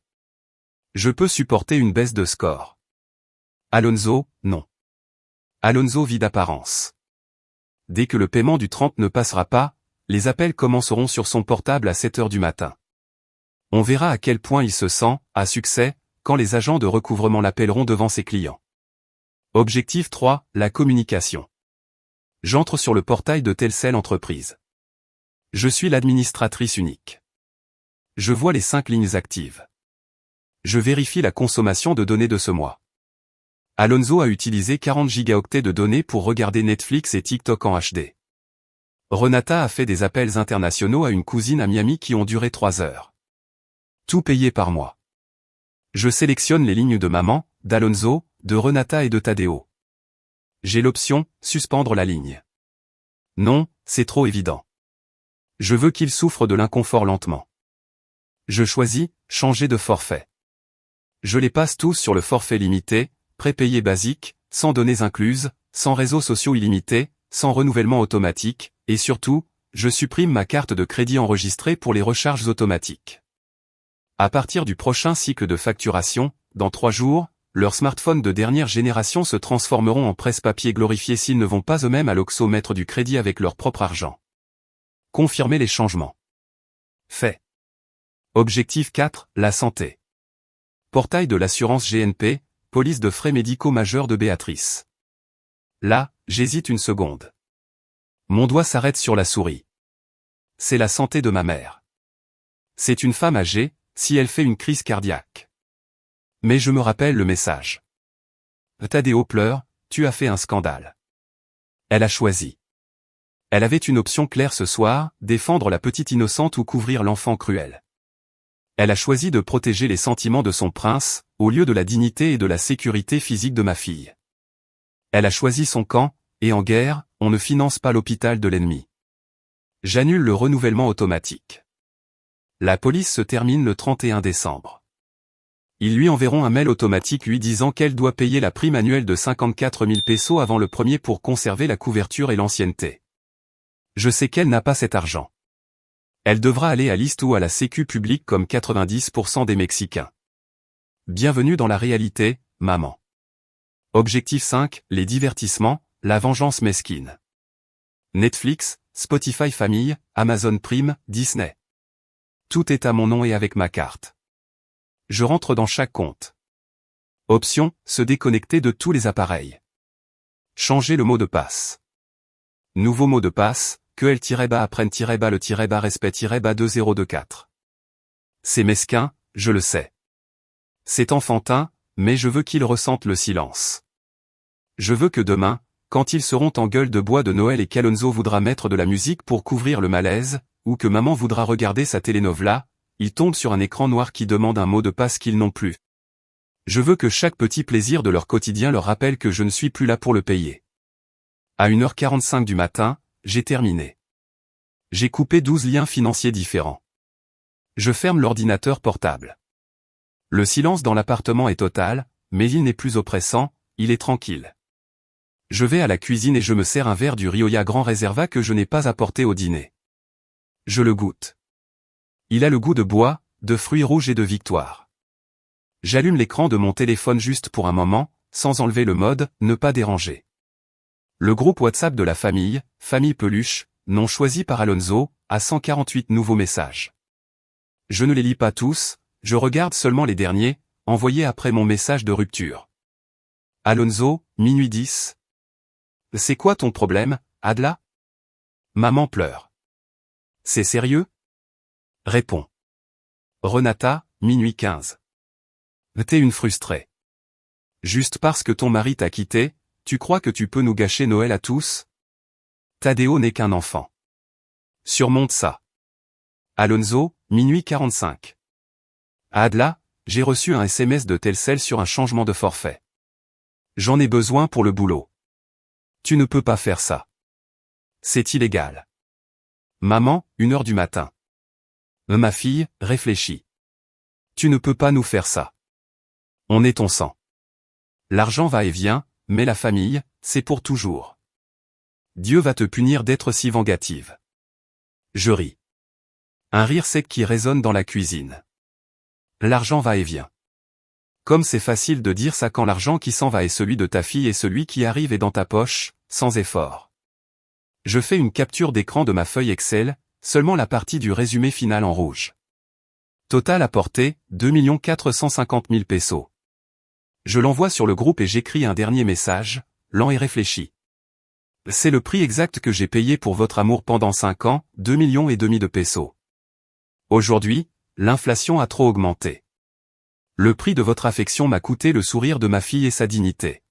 Je peux supporter une baisse de score. Alonso, non. Alonso vit d'apparence. Dès que le paiement du 30 ne passera pas, les appels commenceront sur son portable à 7 heures du matin. On verra à quel point il se sent, à succès, quand les agents de recouvrement l'appelleront devant ses clients. Objectif 3, la communication. J'entre sur le portail de Telcel Entreprise. Je suis l'administratrice unique. Je vois les 5 lignes actives. Je vérifie la consommation de données de ce mois. Alonso a utilisé 40 gigaoctets de données pour regarder Netflix et TikTok en HD. Renata a fait des appels internationaux à une cousine à Miami qui ont duré 3 heures. Tout payé par mois. Je sélectionne les lignes de maman, d'Alonso, de Renata et de Tadeo. J'ai l'option « Suspendre la ligne ». Non, c'est trop évident. Je veux qu'il souffre de l'inconfort lentement. Je choisis « Changer de forfait ». Je les passe tous sur le forfait limité, prépayé basique, sans données incluses, sans réseaux sociaux illimités, sans renouvellement automatique, et surtout, je supprime ma carte de crédit enregistrée pour les recharges automatiques. À partir du prochain cycle de facturation, dans 3 jours, leurs smartphones de dernière génération se transformeront en presse-papier glorifié s'ils ne vont pas eux-mêmes à l'Oxo mettre du crédit avec leur propre argent. Confirmer les changements. Fait. Objectif 4, la santé. Portail de l'assurance GNP, police de frais médicaux majeurs de Béatrice. Là, j'hésite une seconde. Mon doigt s'arrête sur la souris. C'est la santé de ma mère. C'est une femme âgée, si elle fait une crise cardiaque. Mais je me rappelle le message. Tadeo pleure, tu as fait un scandale. Elle a choisi. Elle avait une option claire ce soir, défendre la petite innocente ou couvrir l'enfant cruel. Elle a choisi de protéger les sentiments de son prince, au lieu de la dignité et de la sécurité physique de ma fille. Elle a choisi son camp, et en guerre, on ne finance pas l'hôpital de l'ennemi. J'annule le renouvellement automatique. La police se termine le 31 décembre. Ils lui enverront un mail automatique lui disant qu'elle doit payer la prime annuelle de 54 000 pesos avant le 1er pour conserver la couverture et l'ancienneté. Je sais qu'elle n'a pas cet argent. Elle devra aller à l'IST ou à la Sécu publique comme 90% des Mexicains. Bienvenue dans la réalité, maman. Objectif 5, les divertissements, la vengeance mesquine. Netflix, Spotify Famille, Amazon Prime, Disney. Tout est à mon nom et avec ma carte. Je rentre dans chaque compte. Option, se déconnecter de tous les appareils. Changer le mot de passe. Nouveau mot de passe, que l-apprenne-le-respect-2024. C'est mesquin, je le sais. C'est enfantin, mais je veux qu'ils ressentent le silence. Je veux que demain, quand ils seront en gueule de bois de Noël et qu'Alonso voudra mettre de la musique pour couvrir le malaise, ou que maman voudra regarder sa telenovela, ils tombent sur un écran noir qui demande un mot de passe qu'ils n'ont plus. Je veux que chaque petit plaisir de leur quotidien leur rappelle que je ne suis plus là pour le payer. À 1h45 du matin, j'ai terminé. J'ai coupé 12 liens financiers différents. Je ferme l'ordinateur portable. Le silence dans l'appartement est total, mais il n'est plus oppressant, il est tranquille. Je vais à la cuisine et je me sers un verre du Rioja Grand Reserva que je n'ai pas apporté au dîner. Je le goûte. Il a le goût de bois, de fruits rouges et de victoire. J'allume l'écran de mon téléphone juste pour un moment, sans enlever le mode « Ne pas déranger ». Le groupe WhatsApp de la famille, Famille Peluche, non choisi par Alonso, a 148 nouveaux messages. Je ne les lis pas tous, je regarde seulement les derniers, envoyés après mon message de rupture. Alonso, minuit 10. C'est quoi ton problème, Adla? Maman pleure. C'est sérieux? Réponds. Renata, minuit 15. T'es une frustrée. Juste parce que ton mari t'a quitté, tu crois que tu peux nous gâcher Noël à tous? Tadeo n'est qu'un enfant. Surmonte ça. Alonso, minuit 45. Adla, j'ai reçu un SMS de Telcel sur un changement de forfait. J'en ai besoin pour le boulot. Tu ne peux pas faire ça. C'est illégal. Maman, 1h du matin. Ma fille, réfléchis. Tu ne peux pas nous faire ça. On est ton sang. L'argent va et vient, mais la famille, c'est pour toujours. Dieu va te punir d'être si vengative. Je ris. Un rire sec qui résonne dans la cuisine. L'argent va et vient. Comme c'est facile de dire ça quand l'argent qui s'en va est celui de ta fille et celui qui arrive est dans ta poche, sans effort. Je fais une capture d'écran de ma feuille Excel, seulement la partie du résumé final en rouge. Total apporté, 2 450 000 pesos. Je l'envoie sur le groupe et j'écris un dernier message, lent et réfléchi. C'est le prix exact que j'ai payé pour votre amour pendant 5 ans, 2,5 millions de pesos. Aujourd'hui, l'inflation a trop augmenté. Le prix de votre affection m'a coûté le sourire de ma fille et sa dignité.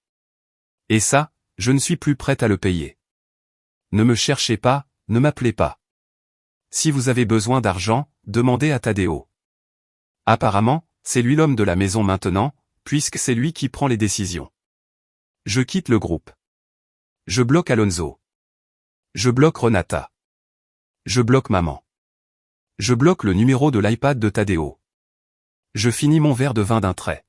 Et ça, je ne suis plus prête à le payer. Ne me cherchez pas, ne m'appelez pas. Si vous avez besoin d'argent, demandez à Tadeo. Apparemment, c'est lui l'homme de la maison maintenant, puisque c'est lui qui prend les décisions. Je quitte le groupe. Je bloque Alonso. Je bloque Renata. Je bloque maman. Je bloque le numéro de l'iPad de Tadeo. Je finis mon verre de vin d'un trait.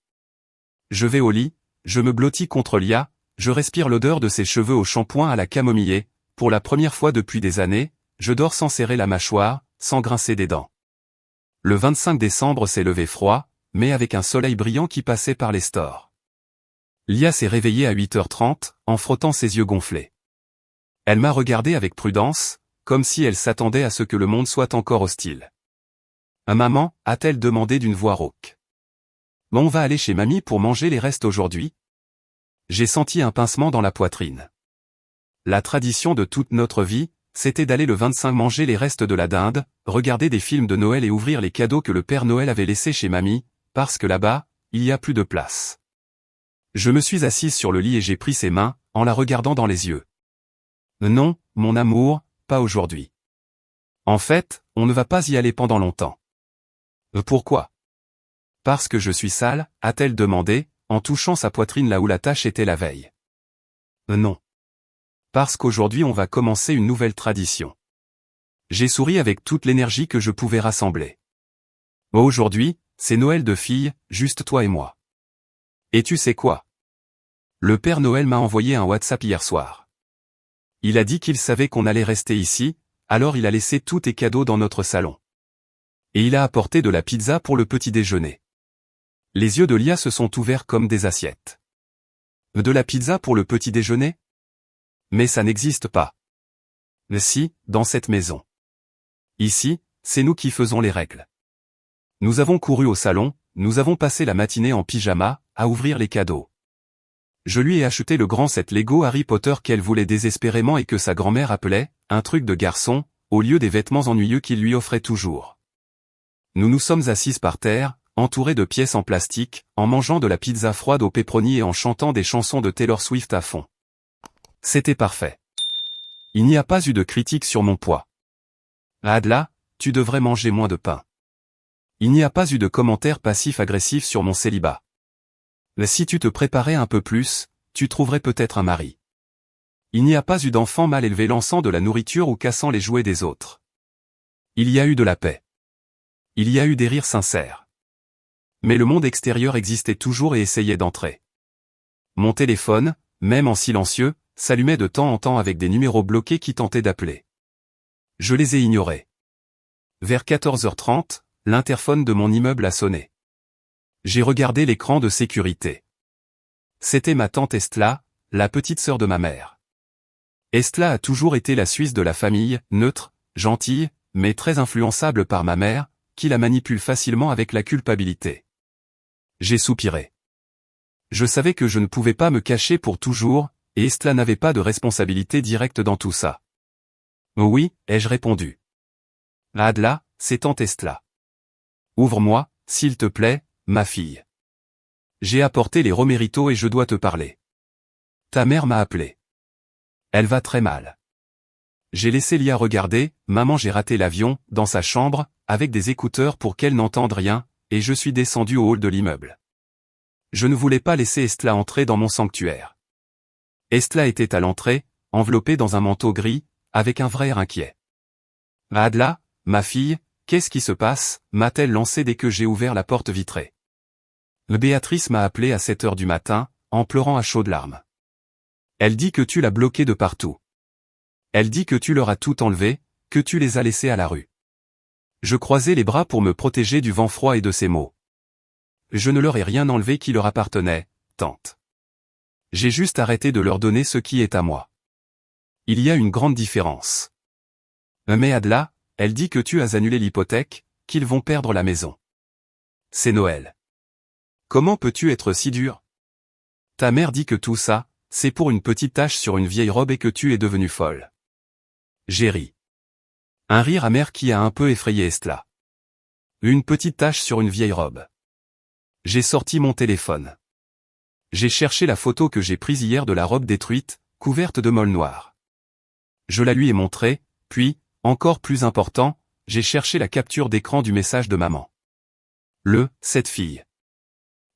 Je vais au lit, je me blottis contre Lia, je respire l'odeur de ses cheveux au shampoing à la camomille, pour la première fois depuis des années, je dors sans serrer la mâchoire, sans grincer des dents. Le 25 décembre s'est levé froid, mais avec un soleil brillant qui passait par les stores. Lia s'est réveillée à 8h30, en frottant ses yeux gonflés. Elle m'a regardé avec prudence, comme si elle s'attendait à ce que le monde soit encore hostile. « Maman » a-t-elle demandé d'une voix rauque. « On va aller chez mamie pour manger les restes aujourd'hui ?» J'ai senti un pincement dans la poitrine. La tradition de toute notre vie, c'était d'aller le 25 manger les restes de la dinde, regarder des films de Noël et ouvrir les cadeaux que le Père Noël avait laissés chez mamie, parce que là-bas, il y a plus de place. Je me suis assise sur le lit et j'ai pris ses mains, en la regardant dans les yeux. « Non, mon amour, pas aujourd'hui. En fait, on ne va pas y aller pendant longtemps. » Pourquoi? Parce que je suis sale, a-t-elle demandé, en touchant sa poitrine là où la tache était la veille. Non. Parce qu'aujourd'hui on va commencer une nouvelle tradition. J'ai souri avec toute l'énergie que je pouvais rassembler. Aujourd'hui, c'est Noël de filles, juste toi et moi. Et tu sais quoi? Le Père Noël m'a envoyé un WhatsApp hier soir. Il a dit qu'il savait qu'on allait rester ici, alors il a laissé tous tes cadeaux dans notre salon. Et il a apporté de la pizza pour le petit déjeuner. Les yeux de Lia se sont ouverts comme des assiettes. De la pizza pour le petit déjeuner? Mais ça n'existe pas. Si, dans cette maison. Ici, c'est nous qui faisons les règles. Nous avons couru au salon, nous avons passé la matinée en pyjama, à ouvrir les cadeaux. Je lui ai acheté le grand set Lego Harry Potter qu'elle voulait désespérément et que sa grand-mère appelait « un truc de garçon », au lieu des vêtements ennuyeux qu'il lui offrait toujours. Nous nous sommes assises par terre, entourés de pièces en plastique, en mangeant de la pizza froide au pepperoni et en chantant des chansons de Taylor Swift à fond. C'était parfait. Il n'y a pas eu de critique sur mon poids. Adla, tu devrais manger moins de pain. Il n'y a pas eu de commentaires passifs-agressifs sur mon célibat. Mais si tu te préparais un peu plus, tu trouverais peut-être un mari. Il n'y a pas eu d'enfant mal élevé lançant de la nourriture ou cassant les jouets des autres. Il y a eu de la paix. Il y a eu des rires sincères. Mais le monde extérieur existait toujours et essayait d'entrer. Mon téléphone, même en silencieux, s'allumait de temps en temps avec des numéros bloqués qui tentaient d'appeler. Je les ai ignorés. Vers 14h30, l'interphone de mon immeuble a sonné. J'ai regardé l'écran de sécurité. C'était ma tante Estla, la petite sœur de ma mère. Estla a toujours été la Suisse de la famille, neutre, gentille, mais très influençable par ma mère, qui la manipule facilement avec la culpabilité. J'ai soupiré. Je savais que je ne pouvais pas me cacher pour toujours, et Estla n'avait pas de responsabilité directe dans tout ça. Oui, ai-je répondu. Adla, c'est tante Estla. Ouvre-moi, s'il te plaît, ma fille. J'ai apporté les romeritos et je dois te parler. Ta mère m'a appelé. Elle va très mal. J'ai laissé Lia regarder, maman j'ai raté l'avion, dans sa chambre, avec des écouteurs pour qu'elle n'entende rien, et je suis descendu au hall de l'immeuble. Je ne voulais pas laisser Estla entrer dans mon sanctuaire. Estla était à l'entrée, enveloppée dans un manteau gris, avec un vrai air inquiet. Adla, ma fille, qu'est-ce qui se passe, m'a-t-elle lancé dès que j'ai ouvert la porte vitrée. Béatrice m'a appelé à 7 heures du matin, en pleurant à chaudes larmes. Elle dit que tu l'as bloquée de partout. Elle dit que tu leur as tout enlevé, que tu les as laissés à la rue. Je croisais les bras pour me protéger du vent froid et de ses mots. Je ne leur ai rien enlevé qui leur appartenait, tante. J'ai juste arrêté de leur donner ce qui est à moi. Il y a une grande différence. Mais Adla, elle dit que tu as annulé l'hypothèque, qu'ils vont perdre la maison. C'est Noël. Comment peux-tu être si dur? Ta mère dit que tout ça, c'est pour une petite tache sur une vieille robe et que tu es devenue folle. J'ai ri. Un rire amer qui a un peu effrayé Estla. Une petite tache sur une vieille robe. J'ai sorti mon téléphone. J'ai cherché la photo que j'ai prise hier de la robe détruite, couverte de molle noire. Je la lui ai montrée, puis, encore plus important, j'ai cherché la capture d'écran du message de maman. Cette fille.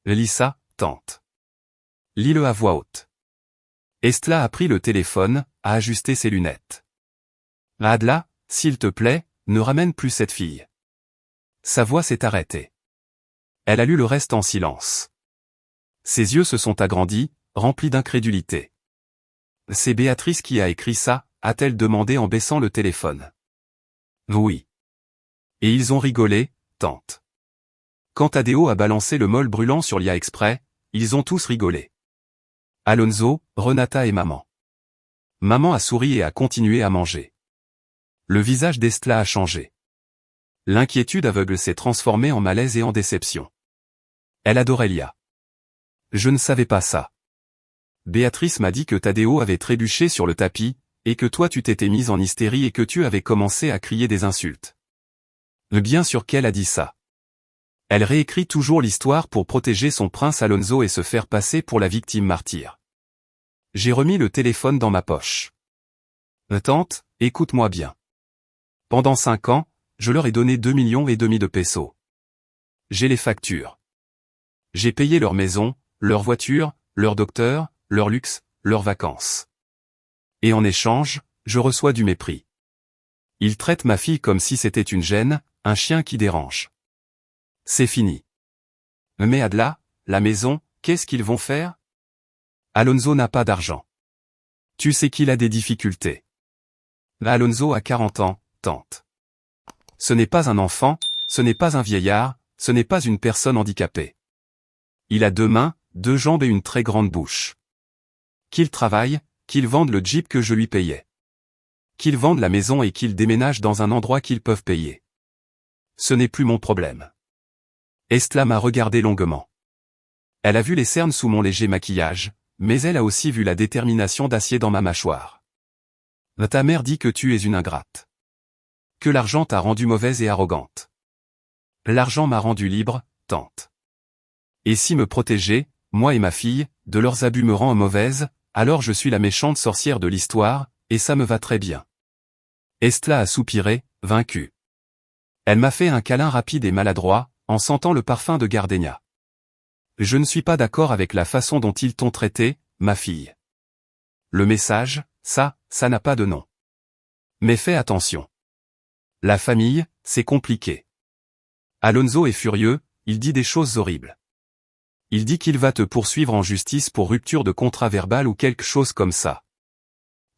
Lis ça, tante. Lis-le à voix haute. Estla a pris le téléphone, a ajusté ses lunettes. Adla, s'il te plaît, ne ramène plus cette fille. Sa voix s'est arrêtée. Elle a lu le reste en silence. Ses yeux se sont agrandis, remplis d'incrédulité. C'est Béatrice qui a écrit ça, a-t-elle demandé en baissant le téléphone. Oui. Et ils ont rigolé, tante. Quand Tadeo a balancé le mol brûlant sur Lia exprès, ils ont tous rigolé. Alonso, Renata et maman. Maman a souri et a continué à manger. Le visage d'Estla a changé. L'inquiétude aveugle s'est transformée en malaise et en déception. Elle adorait Lia. Je ne savais pas ça. Béatrice m'a dit que Tadeo avait trébuché sur le tapis, et que toi tu t'étais mise en hystérie et que tu avais commencé à crier des insultes. Bien sûr qu'elle a dit ça. Elle réécrit toujours l'histoire pour protéger son prince Alonso et se faire passer pour la victime martyre. J'ai remis le téléphone dans ma poche. Tante, écoute-moi bien. Pendant 5 ans, je leur ai donné 2,5 millions de pesos. J'ai les factures. J'ai payé leur maison, leur voiture, leur docteur, leur luxe, leurs vacances. Et en échange, je reçois du mépris. Ils traitent ma fille comme si c'était une gêne, un chien qui dérange. C'est fini. Mais Adla, la maison, qu'est-ce qu'ils vont faire? Alonso n'a pas d'argent. Tu sais qu'il a des difficultés. Alonso a 40 ans, tante. Ce n'est pas un enfant, ce n'est pas un vieillard, ce n'est pas une personne handicapée. Il a 2 mains, 2 jambes et une très grande bouche. Qu'il travaille, qu'il vende le jeep que je lui payais. Qu'il vende la maison et qu'il déménage dans un endroit qu'ils peuvent payer. Ce n'est plus mon problème. Estla m'a regardé longuement. Elle a vu les cernes sous mon léger maquillage, mais elle a aussi vu la détermination d'acier dans ma mâchoire. Ta mère dit que tu es une ingrate. Que l'argent t'a rendue mauvaise et arrogante. L'argent m'a rendue libre, tante. Et si me protéger, moi et ma fille, de leurs abus me rend mauvaise, alors je suis la méchante sorcière de l'histoire, et ça me va très bien. Estla a soupiré, vaincue. Elle m'a fait un câlin rapide et maladroit, en sentant le parfum de gardenia. Je ne suis pas d'accord avec la façon dont ils t'ont traité, ma fille. Le message, ça n'a pas de nom. Mais fais attention. La famille, c'est compliqué. Alonso est furieux, il dit des choses horribles. Il dit qu'il va te poursuivre en justice pour rupture de contrat verbal ou quelque chose comme ça.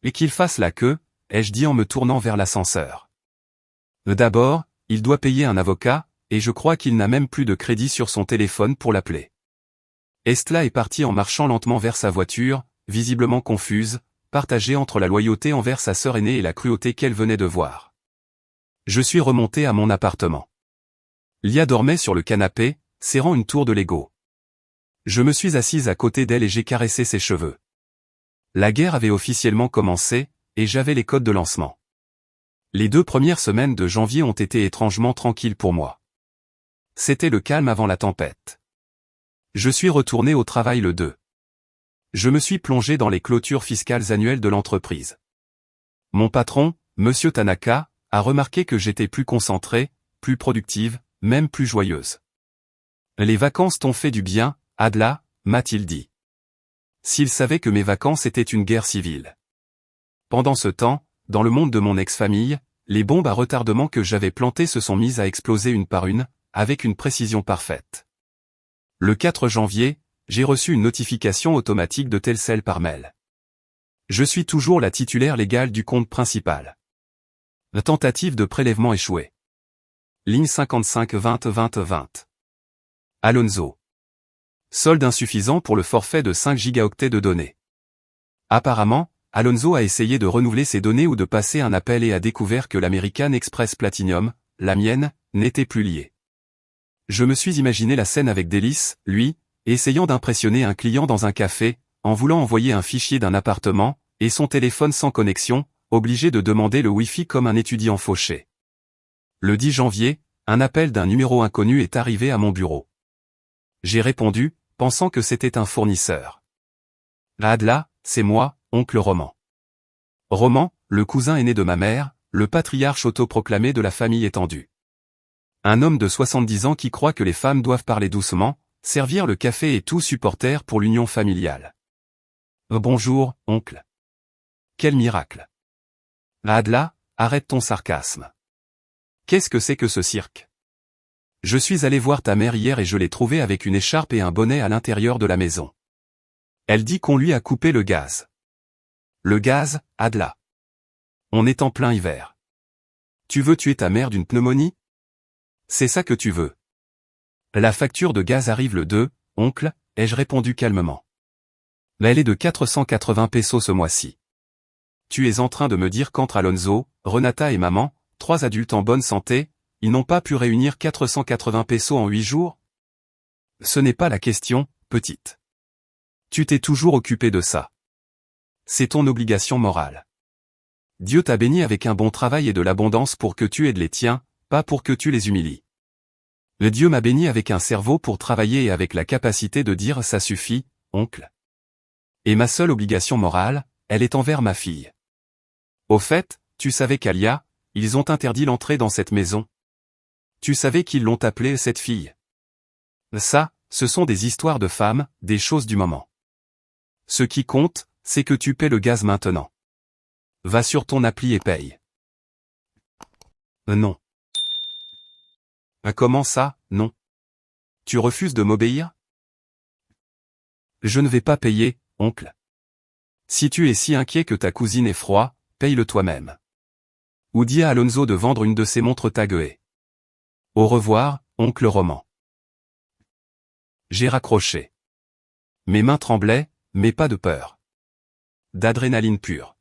Et qu'il fasse la queue, ai-je dit en me tournant vers l'ascenseur. D'abord, il doit payer un avocat, et je crois qu'il n'a même plus de crédit sur son téléphone pour l'appeler. Estla est partie en marchant lentement vers sa voiture, visiblement confuse, partagée entre la loyauté envers sa sœur aînée et la cruauté qu'elle venait de voir. Je suis remonté à mon appartement. Lia dormait sur le canapé, serrant une tour de Lego. Je me suis assise à côté d'elle et j'ai caressé ses cheveux. La guerre avait officiellement commencé, et j'avais les codes de lancement. Les 2 premières semaines de janvier ont été étrangement tranquilles pour moi. C'était le calme avant la tempête. Je suis retourné au travail le 2 Je me suis plongé dans les clôtures fiscales annuelles de l'entreprise. Mon patron, Monsieur Tanaka, a remarqué que j'étais plus concentrée, plus productive, même plus joyeuse. Les vacances t'ont fait du bien, Adla, m'a-t-il dit. S'il savait que mes vacances étaient une guerre civile. Pendant ce temps, dans le monde de mon ex-famille, les bombes à retardement que j'avais plantées se sont mises à exploser une par une, avec une précision parfaite. Le 4 janvier, j'ai reçu une notification automatique de Telcel par mail. Je suis toujours la titulaire légale du compte principal. La tentative de prélèvement échouée. Ligne 55 20 20 20. Alonso. Solde insuffisant pour le forfait de 5 gigaoctets de données. Apparemment, Alonso a essayé de renouveler ses données ou de passer un appel et a découvert que l'American Express Platinum, la mienne, n'était plus liée. Je me suis imaginé la scène avec délice, lui, essayant d'impressionner un client dans un café, en voulant envoyer un fichier d'un appartement, et son téléphone sans connexion, obligé de demander le Wi-Fi comme un étudiant fauché. Le 10 janvier, un appel d'un numéro inconnu est arrivé à mon bureau. J'ai répondu, pensant que c'était un fournisseur. Adla, c'est moi, oncle Roman. Roman, le cousin aîné de ma mère, le patriarche autoproclamé de la famille étendue. Un homme de 70 ans qui croit que les femmes doivent parler doucement, servir le café et tout supporter pour l'union familiale. Bonjour, oncle. Quel miracle. Adla, arrête ton sarcasme. Qu'est-ce que c'est que ce cirque? Je suis allé voir ta mère hier et je l'ai trouvée avec une écharpe et un bonnet à l'intérieur de la maison. Elle dit qu'on lui a coupé le gaz. Le gaz, Adla. On est en plein hiver. Tu veux tuer ta mère d'une pneumonie? C'est ça que tu veux. La facture de gaz arrive le 2, oncle, ai-je répondu calmement. Elle est de 480 pesos ce mois-ci. Tu es en train de me dire qu'entre Alonso, Renata et maman, 3 adultes en bonne santé, ils n'ont pas pu réunir 480 pesos en 8 jours? Ce n'est pas la question, petite. Tu t'es toujours occupé de ça. C'est ton obligation morale. Dieu t'a béni avec un bon travail et de l'abondance pour que tu aides les tiens, pas pour que tu les humilies. Le Dieu m'a béni avec un cerveau pour travailler et avec la capacité de dire ça suffit, oncle. Et ma seule obligation morale, elle est envers ma fille. Au fait, tu savais qu'Alia, ils ont interdit l'entrée dans cette maison. Tu savais qu'ils l'ont appelée cette fille. Ça, ce sont des histoires de femmes, des choses du moment. Ce qui compte, c'est que tu paies le gaz maintenant. Va sur ton appli et paye. Non. Comment ça, non? Tu refuses de m'obéir? Je ne vais pas payer, oncle. Si tu es si inquiet que ta cousine est froid, paye-le toi-même. Ou dis à Alonso de vendre une de ses montres Tag-Heuer. Au revoir, oncle Roman. J'ai raccroché. Mes mains tremblaient, mais pas de peur. D'adrénaline pure.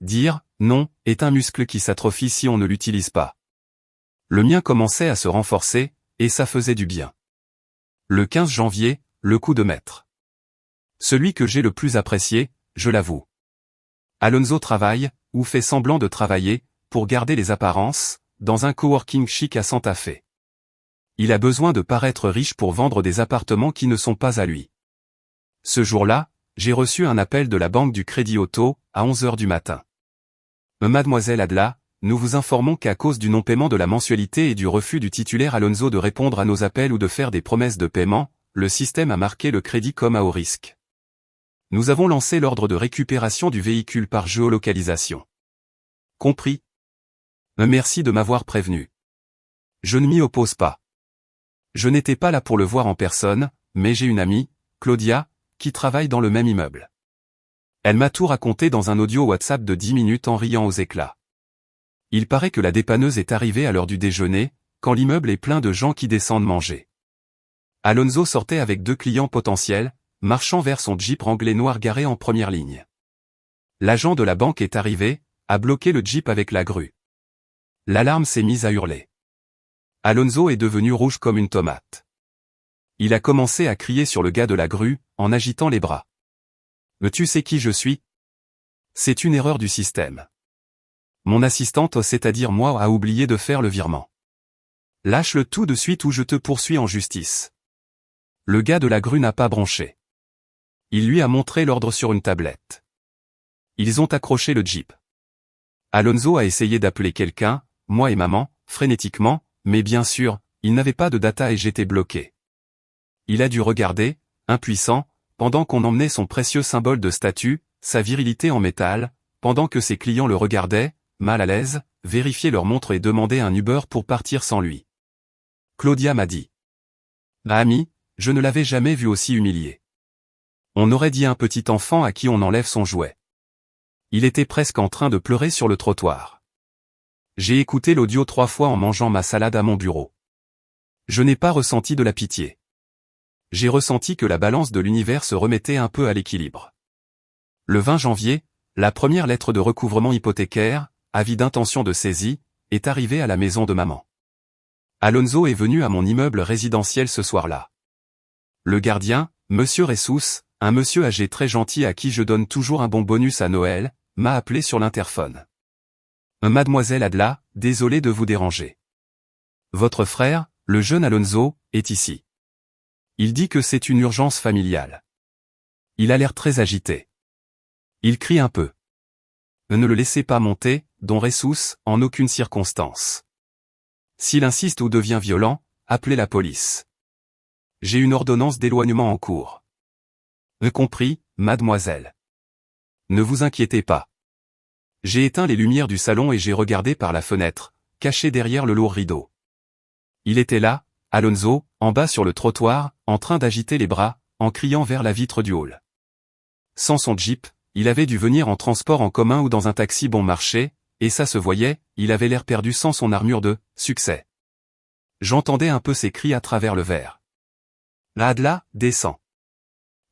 Dire « non » est un muscle qui s'atrophie si on ne l'utilise pas. Le mien commençait à se renforcer, et ça faisait du bien. Le 15 janvier, le coup de maître. Celui que j'ai le plus apprécié, je l'avoue. Alonso travaille, ou fait semblant de travailler, pour garder les apparences, dans un coworking chic à Santa Fe. Il a besoin de paraître riche pour vendre des appartements qui ne sont pas à lui. Ce jour-là, j'ai reçu un appel de la banque du Crédit Auto, à 11h du matin. Mademoiselle Adla, nous vous informons qu'à cause du non-paiement de la mensualité et du refus du titulaire Alonso de répondre à nos appels ou de faire des promesses de paiement, le système a marqué le crédit comme à haut risque. Nous avons lancé l'ordre de récupération du véhicule par géolocalisation. Compris. Merci de m'avoir prévenu. Je ne m'y oppose pas. Je n'étais pas là pour le voir en personne, mais j'ai une amie, Claudia, qui travaille dans le même immeuble. Elle m'a tout raconté dans un audio WhatsApp de 10 minutes en riant aux éclats. Il paraît que la dépanneuse est arrivée à l'heure du déjeuner, quand l'immeuble est plein de gens qui descendent manger. Alonso sortait avec 2 clients potentiels, marchant vers son Jeep Wrangler noir garé en première ligne. L'agent de la banque est arrivé, a bloqué le Jeep avec la grue. L'alarme s'est mise à hurler. Alonso est devenu rouge comme une tomate. Il a commencé à crier sur le gars de la grue, en agitant les bras. « Tu sais qui je suis? C'est une erreur du système. Mon assistante, c'est-à-dire moi, a oublié de faire le virement. Lâche-le tout de suite ou je te poursuis en justice. » Le gars de la grue n'a pas bronché. Il lui a montré l'ordre sur une tablette. Ils ont accroché le Jeep. Alonso a essayé d'appeler quelqu'un, moi et maman, frénétiquement, mais bien sûr, il n'avait pas de data et j'étais bloqué. Il a dû regarder, impuissant, pendant qu'on emmenait son précieux symbole de statut, sa virilité en métal, pendant que ses clients le regardaient, mal à l'aise, vérifier leur montre et demander un Uber pour partir sans lui. Claudia m'a dit. Ami, je ne l'avais jamais vu aussi humilié. On aurait dit un petit enfant à qui on enlève son jouet. Il était presque en train de pleurer sur le trottoir. J'ai écouté l'audio 3 fois en mangeant ma salade à mon bureau. Je n'ai pas ressenti de la pitié. J'ai ressenti que la balance de l'univers se remettait un peu à l'équilibre. Le 20 janvier, la première lettre de recouvrement hypothécaire, avis d'intention de saisie, est arrivée à la maison de maman. Alonso est venu à mon immeuble résidentiel ce soir-là. Le gardien, Monsieur Ressous, un monsieur âgé très gentil à qui je donne toujours un bon bonus à Noël, m'a appelé sur l'interphone. Mademoiselle Adla, désolé de vous déranger. Votre frère, le jeune Alonso, est ici. Il dit que c'est une urgence familiale. Il a l'air très agité. Il crie un peu. Ne le laissez pas monter, don Ressous, en aucune circonstance. S'il insiste ou devient violent, appelez la police. J'ai une ordonnance d'éloignement en cours. Compris, mademoiselle. Ne vous inquiétez pas. J'ai éteint les lumières du salon et j'ai regardé par la fenêtre, caché derrière le lourd rideau. Il était là, Alonso, en bas sur le trottoir, en train d'agiter les bras, en criant vers la vitre du hall. Sans son Jeep, il avait dû venir en transport en commun ou dans un taxi bon marché, et ça se voyait, il avait l'air perdu sans son armure de « succès ». J'entendais un peu ses cris à travers le verre. Adla, descends.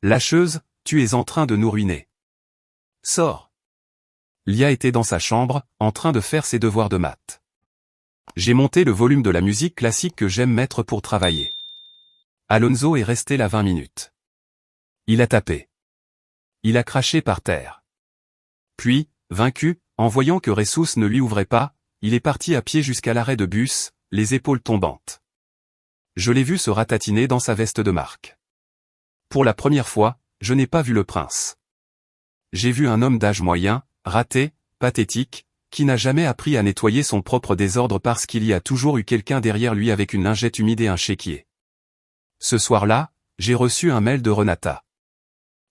Lâcheuse, tu es en train de nous ruiner. Sors. Lia était dans sa chambre, en train de faire ses devoirs de maths. J'ai monté le volume de la musique classique que j'aime mettre pour travailler. Alonso est resté là 20 minutes. Il a tapé. Il a craché par terre. Puis, vaincu, en voyant que Ressous ne lui ouvrait pas, il est parti à pied jusqu'à l'arrêt de bus, les épaules tombantes. Je l'ai vu se ratatiner dans sa veste de marque. Pour la première fois, je n'ai pas vu le prince. J'ai vu un homme d'âge moyen, raté, pathétique, qui n'a jamais appris à nettoyer son propre désordre parce qu'il y a toujours eu quelqu'un derrière lui avec une lingette humide et un chéquier. Ce soir-là, j'ai reçu un mail de Renata.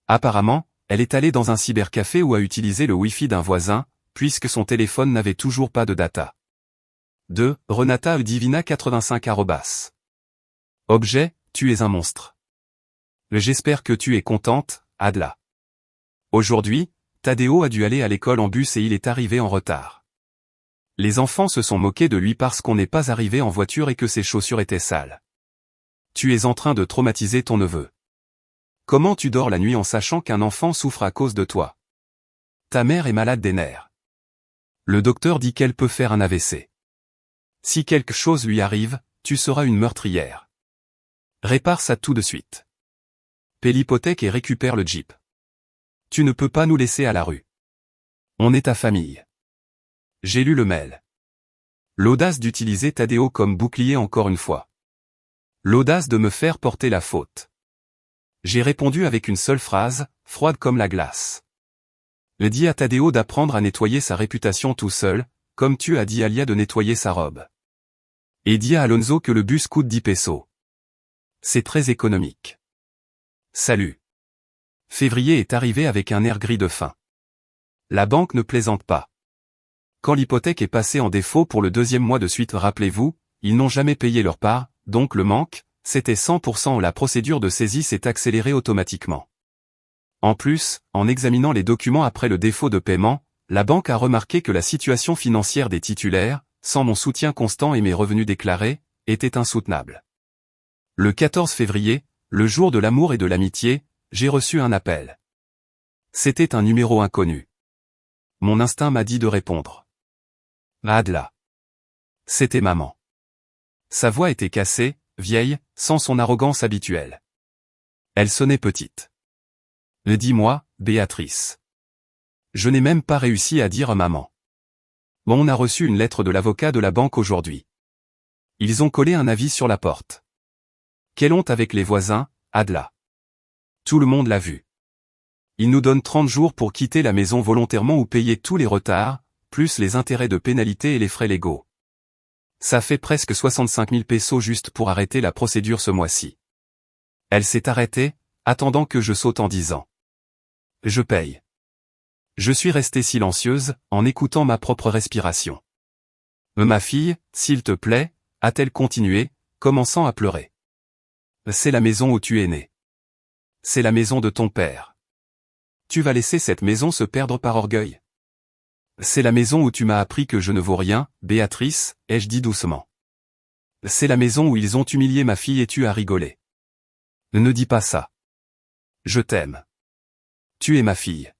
Apparemment, elle est allée dans un cybercafé ou a utilisé le Wi-Fi d'un voisin, puisque son téléphone n'avait toujours pas de data. 2. Renata Divina 85 @. Objet, tu es un monstre. J'espère que tu es contente, Adla. Aujourd'hui, Tadeo a dû aller à l'école en bus et il est arrivé en retard. Les enfants se sont moqués de lui parce qu'on n'est pas arrivé en voiture et que ses chaussures étaient sales. Tu es en train de traumatiser ton neveu. Comment tu dors la nuit en sachant qu'un enfant souffre à cause de toi? Ta mère est malade des nerfs. Le docteur dit qu'elle peut faire un AVC. Si quelque chose lui arrive, tu seras une meurtrière. Répare ça tout de suite. Paie l'hypothèque et récupère le Jeep. Tu ne peux pas nous laisser à la rue. On est ta famille. J'ai lu le mail. L'audace d'utiliser Tadeo comme bouclier encore une fois. L'audace de me faire porter la faute. J'ai répondu avec une seule phrase, froide comme la glace. Dis à Tadeo d'apprendre à nettoyer sa réputation tout seul, comme tu as dit à Lia de nettoyer sa robe. Et dis à Alonso que le bus coûte 10 pesos. C'est très économique. Salut. Février est arrivé avec un air gris de faim. La banque ne plaisante pas. Quand l'hypothèque est passée en défaut pour le 2e mois de suite, rappelez-vous, ils n'ont jamais payé leur part, donc le manque, c'était 100%. La procédure de saisie s'est accélérée automatiquement. En plus, en examinant les documents après le défaut de paiement, la banque a remarqué que la situation financière des titulaires, sans mon soutien constant et mes revenus déclarés, était insoutenable. Le 14 février, le jour de l'amour et de l'amitié, j'ai reçu un appel. C'était un numéro inconnu. Mon instinct m'a dit de répondre. Adla. C'était maman. Sa voix était cassée, vieille, sans son arrogance habituelle. Elle sonnait petite. Dis-moi, Béatrice. Je n'ai même pas réussi à dire maman. On a reçu une lettre de l'avocat de la banque aujourd'hui. Ils ont collé un avis sur la porte. Quelle honte avec les voisins, Adla. Tout le monde l'a vu. Il nous donne 30 jours pour quitter la maison volontairement ou payer tous les retards, plus les intérêts de pénalité et les frais légaux. Ça fait presque 65 000 pesos juste pour arrêter la procédure ce mois-ci. Elle s'est arrêtée, attendant que je saute en disant. Je paye. Je suis restée silencieuse, en écoutant ma propre respiration. Ma fille, s'il te plaît, a-t-elle continué, commençant à pleurer. C'est la maison où tu es née. C'est la maison de ton père. Tu vas laisser cette maison se perdre par orgueil. C'est la maison où tu m'as appris que je ne vaux rien, Béatrice, ai-je dit doucement. C'est la maison où ils ont humilié ma fille et tu as rigolé. Ne dis pas ça. Je t'aime. Tu es ma fille.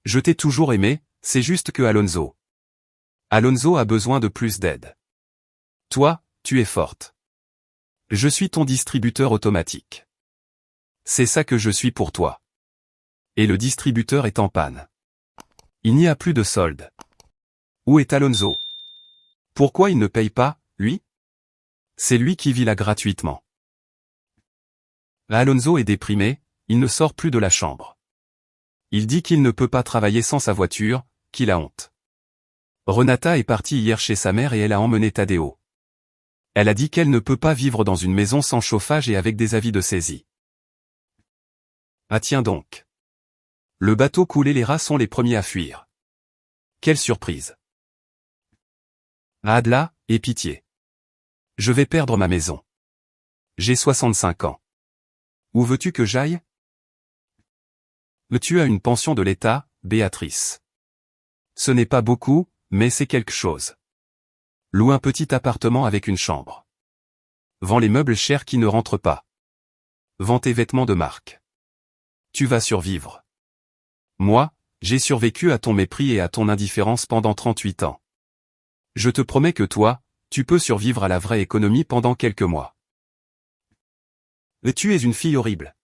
Je t'ai toujours aimé, c'est juste que Alonso a besoin de plus d'aide. Toi, tu es forte. Je suis ton distributeur automatique. C'est ça que je suis pour toi. Et le distributeur est en panne. Il n'y a plus de solde. Où est Alonso? Pourquoi il ne paye pas, lui? C'est lui qui vit là gratuitement. Alonso est déprimé, il ne sort plus de la chambre. Il dit qu'il ne peut pas travailler sans sa voiture, qu'il a honte. Renata est partie hier chez sa mère et elle a emmené Tadeo. Elle a dit qu'elle ne peut pas vivre dans une maison sans chauffage et avec des avis de saisie. Ah tiens donc. Le bateau coule et les rats sont les premiers à fuir. Quelle surprise. Adla, aie pitié. Je vais perdre ma maison. J'ai 65 ans. Où veux-tu que j'aille? Tu as une pension de l'État, Béatrice. Ce n'est pas beaucoup, mais c'est quelque chose. Loue un petit appartement avec une chambre. Vends les meubles chers qui ne rentrent pas. Vends tes vêtements de marque. Tu vas survivre. Moi, j'ai survécu à ton mépris et à ton indifférence pendant 38 ans. Je te promets que toi, tu peux survivre à la vraie économie pendant quelques mois. Tu es une fille horrible.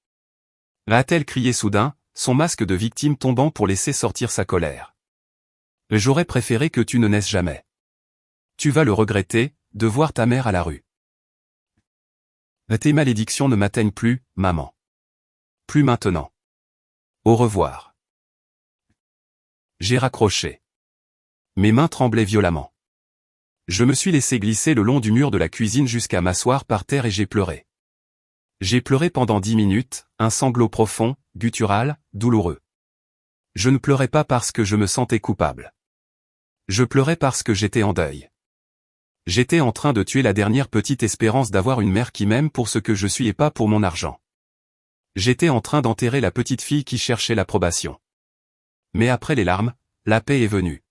A-t-elle crié soudain, son masque de victime tombant pour laisser sortir sa colère. J'aurais préféré que tu ne naisses jamais. Tu vas le regretter, de voir ta mère à la rue. Tes malédictions ne m'atteignent plus, maman. Plus maintenant. Au revoir. J'ai raccroché. Mes mains tremblaient violemment. Je me suis laissé glisser le long du mur de la cuisine jusqu'à m'asseoir par terre et j'ai pleuré. J'ai pleuré pendant 10 minutes, un sanglot profond, guttural, douloureux. Je ne pleurais pas parce que je me sentais coupable. Je pleurais parce que j'étais en deuil. J'étais en train de tuer la dernière petite espérance d'avoir une mère qui m'aime pour ce que je suis et pas pour mon argent. J'étais en train d'enterrer la petite fille qui cherchait l'approbation. Mais après les larmes, la paix est venue.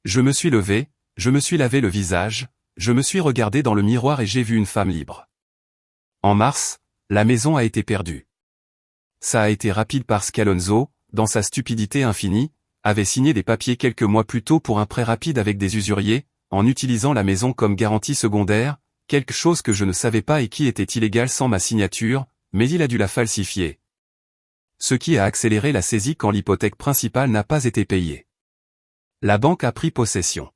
Je me suis levé, je me suis lavé le visage, je me suis regardé dans le miroir et j'ai vu une femme libre. En mars, la maison a été perdue. Ça a été rapide parce qu'Alonso, dans sa stupidité infinie, avait signé des papiers quelques mois plus tôt pour un prêt rapide avec des usuriers, en utilisant la maison comme garantie secondaire, quelque chose que je ne savais pas et qui était illégal sans ma signature, mais il a dû la falsifier. Ce qui a accéléré la saisie quand l'hypothèque principale n'a pas été payée. La banque a pris possession.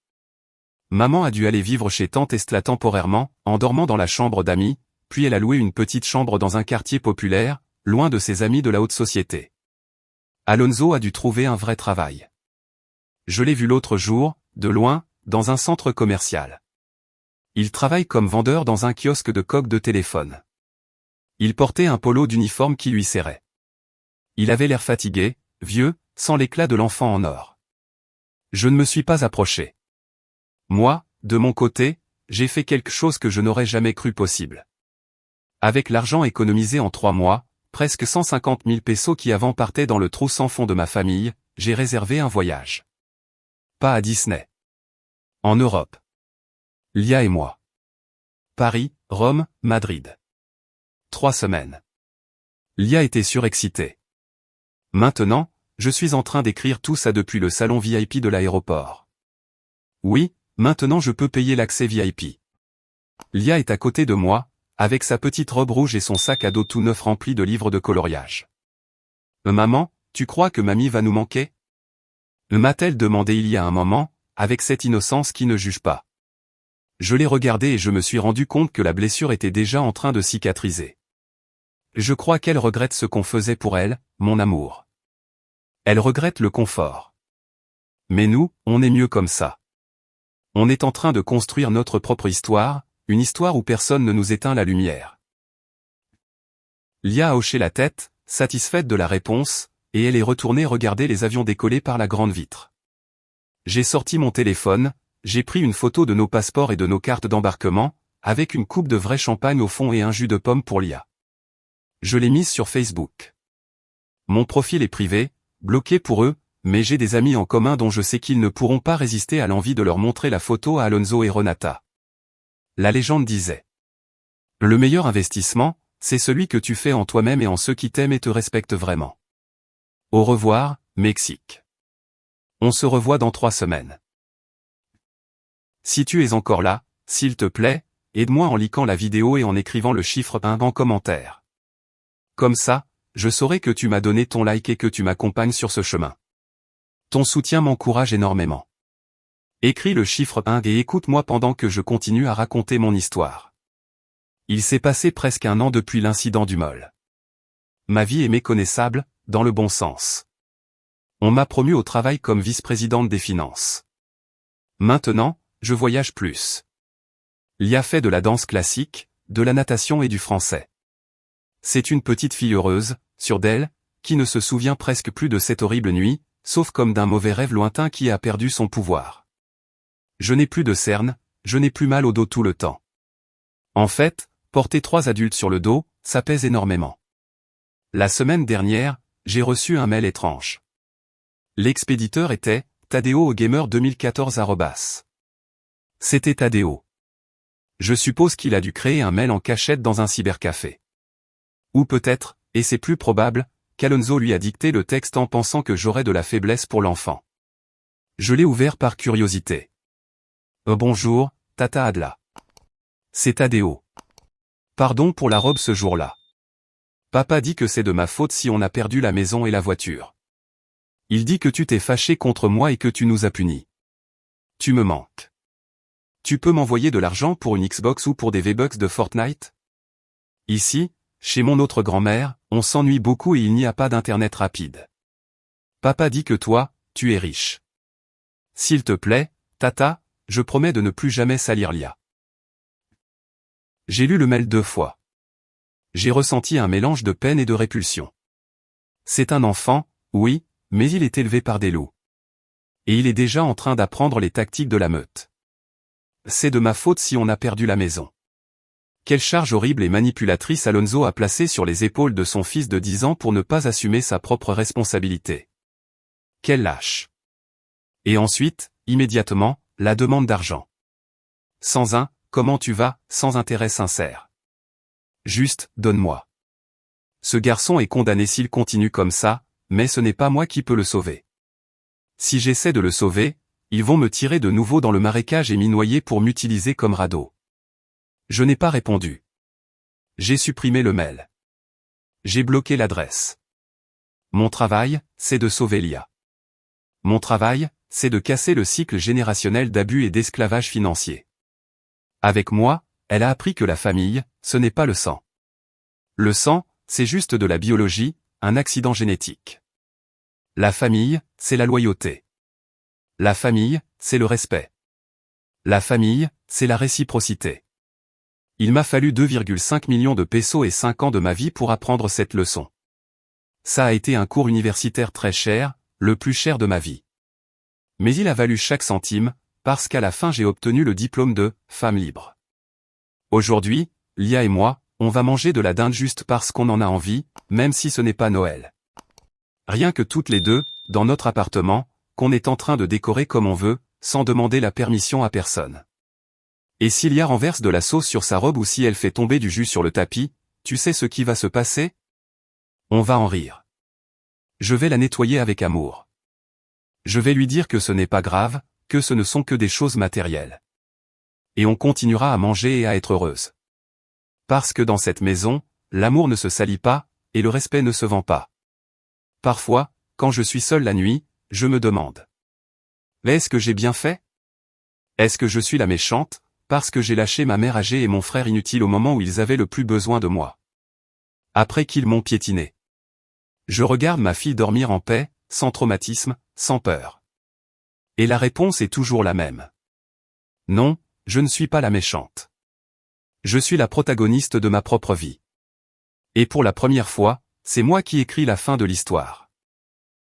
Maman a dû aller vivre chez tante Estla temporairement, en dormant dans la chambre d'amis, puis elle a loué une petite chambre dans un quartier populaire, loin de ses amis de la haute société. Alonso a dû trouver un vrai travail. Je l'ai vu l'autre jour, de loin, dans un centre commercial. Il travaille comme vendeur dans un kiosque de coques de téléphone. Il portait un polo d'uniforme qui lui serrait. Il avait l'air fatigué, vieux, sans l'éclat de l'enfant en or. Je ne me suis pas approché. Moi, de mon côté, j'ai fait quelque chose que je n'aurais jamais cru possible. Avec l'argent économisé en 3 mois, presque 150 000 pesos qui avant partaient dans le trou sans fond de ma famille, j'ai réservé un voyage. Pas à Disney. En Europe. Lia et moi. Paris, Rome, Madrid. 3 semaines. Lia était surexcitée. Maintenant, je suis en train d'écrire tout ça depuis le salon VIP de l'aéroport. Oui, maintenant je peux payer l'accès VIP. Lia est à côté de moi, avec sa petite robe rouge et son sac à dos tout neuf rempli de livres de coloriage. Maman, tu crois que mamie va nous manquer? M'a-t-elle demandé il y a un moment, avec cette innocence qui ne juge pas. Je l'ai regardée et je me suis rendu compte que la blessure était déjà en train de cicatriser. Je crois qu'elle regrette ce qu'on faisait pour elle, mon amour. Elle regrette le confort. Mais nous, on est mieux comme ça. On est en train de construire notre propre histoire, une histoire où personne ne nous éteint la lumière. Lia a hoché la tête, satisfaite de la réponse, et elle est retournée regarder les avions décoller par la grande vitre. J'ai sorti mon téléphone, j'ai pris une photo de nos passeports et de nos cartes d'embarquement, avec une coupe de vrai champagne au fond et un jus de pomme pour Lia. Je l'ai mise sur Facebook. Mon profil est privé, bloqué pour eux, mais j'ai des amis en commun dont je sais qu'ils ne pourront pas résister à l'envie de leur montrer la photo à Alonso et Renata. La légende disait: le meilleur investissement, c'est celui que tu fais en toi-même et en ceux qui t'aiment et te respectent vraiment. Au revoir, Mexique. On se revoit dans 3 semaines. Si tu es encore là, s'il te plaît, aide-moi en likant la vidéo et en écrivant le chiffre 1 en commentaire. Comme ça, je saurai que tu m'as donné ton like et que tu m'accompagnes sur ce chemin. Ton soutien m'encourage énormément. Écris le chiffre 1 et écoute-moi pendant que je continue à raconter mon histoire. Il s'est passé presque 1 an depuis l'incident du mall. Ma vie est méconnaissable, dans le bon sens. On m'a promu au travail comme vice-présidente des finances. Maintenant, je voyage plus. Lia fait de la danse classique, de la natation et du français. C'est une petite fille heureuse, sûre d'elle, qui ne se souvient presque plus de cette horrible nuit, sauf comme d'un mauvais rêve lointain qui a perdu son pouvoir. Je n'ai plus de cernes, je n'ai plus mal au dos tout le temps. En fait, porter 3 adultes sur le dos, ça pèse énormément. La semaine dernière, j'ai reçu un mail étrange. L'expéditeur était Tadeo Gamer 2014 @. C'était Tadeo. Je suppose qu'il a dû créer un mail en cachette dans un cybercafé. Ou peut-être, et c'est plus probable, qu'Alonso lui a dicté le texte en pensant que j'aurais de la faiblesse pour l'enfant. Je l'ai ouvert par curiosité. Bonjour, Tata Adla. C'est Tadeo. Pardon pour la robe ce jour-là. Papa dit que c'est de ma faute si on a perdu la maison et la voiture. Il dit que tu t'es fâché contre moi et que tu nous as punis. Tu me manques. Tu peux m'envoyer de l'argent pour une Xbox ou pour des V-Bucks de Fortnite? Ici, chez mon autre grand-mère, on s'ennuie beaucoup et il n'y a pas d'internet rapide. Papa dit que toi, tu es riche. S'il te plaît, Tata, je promets de ne plus jamais salir Lia. J'ai lu le mail 2 fois. J'ai ressenti un mélange de peine et de répulsion. C'est un enfant, oui, mais il est élevé par des loups. Et il est déjà en train d'apprendre les tactiques de la meute. C'est de ma faute si on a perdu la maison. Quelle charge horrible et manipulatrice Alonso a placée sur les épaules de son fils de 10 ans pour ne pas assumer sa propre responsabilité. Quel lâche. Et ensuite, immédiatement, la demande d'argent. Sans un « comment tu vas » sans intérêt sincère. Juste, donne-moi. Ce garçon est condamné s'il continue comme ça, mais ce n'est pas moi qui peux le sauver. Si j'essaie de le sauver, ils vont me tirer de nouveau dans le marécage et m'y noyer pour m'utiliser comme radeau. Je n'ai pas répondu. J'ai supprimé le mail. J'ai bloqué l'adresse. Mon travail, c'est de sauver Lia. Mon travail, c'est de casser le cycle générationnel d'abus et d'esclavage financier. Avec moi, elle a appris que la famille, ce n'est pas le sang. Le sang, c'est juste de la biologie, un accident génétique. La famille, c'est la loyauté. La famille, c'est le respect. La famille, c'est la réciprocité. Il m'a fallu 2,5 millions de pesos et 5 ans de ma vie pour apprendre cette leçon. Ça a été un cours universitaire très cher, le plus cher de ma vie. Mais il a valu chaque centime, parce qu'à la fin j'ai obtenu le diplôme de « femme libre ». Aujourd'hui, Lia et moi, on va manger de la dinde juste parce qu'on en a envie, même si ce n'est pas Noël. Rien que toutes les deux, dans notre appartement, qu'on est en train de décorer comme on veut, sans demander la permission à personne. Et si Lia renverse de la sauce sur sa robe ou si elle fait tomber du jus sur le tapis, tu sais ce qui va se passer? On va en rire. Je vais la nettoyer avec amour. Je vais lui dire que ce n'est pas grave, que ce ne sont que des choses matérielles. Et on continuera à manger et à être heureuse. Parce que dans cette maison, l'amour ne se salit pas, et le respect ne se vend pas. Parfois, quand je suis seul la nuit, je me demande. Est-ce que j'ai bien fait? Est-ce que je suis la méchante, parce que j'ai lâché ma mère âgée et mon frère inutile au moment où ils avaient le plus besoin de moi? Après qu'ils m'ont piétiné. Je regarde ma fille dormir en paix, sans traumatisme, sans peur. Et la réponse est toujours la même. Non, je ne suis pas la méchante. Je suis la protagoniste de ma propre vie. Et pour la première fois, c'est moi qui écris la fin de l'histoire.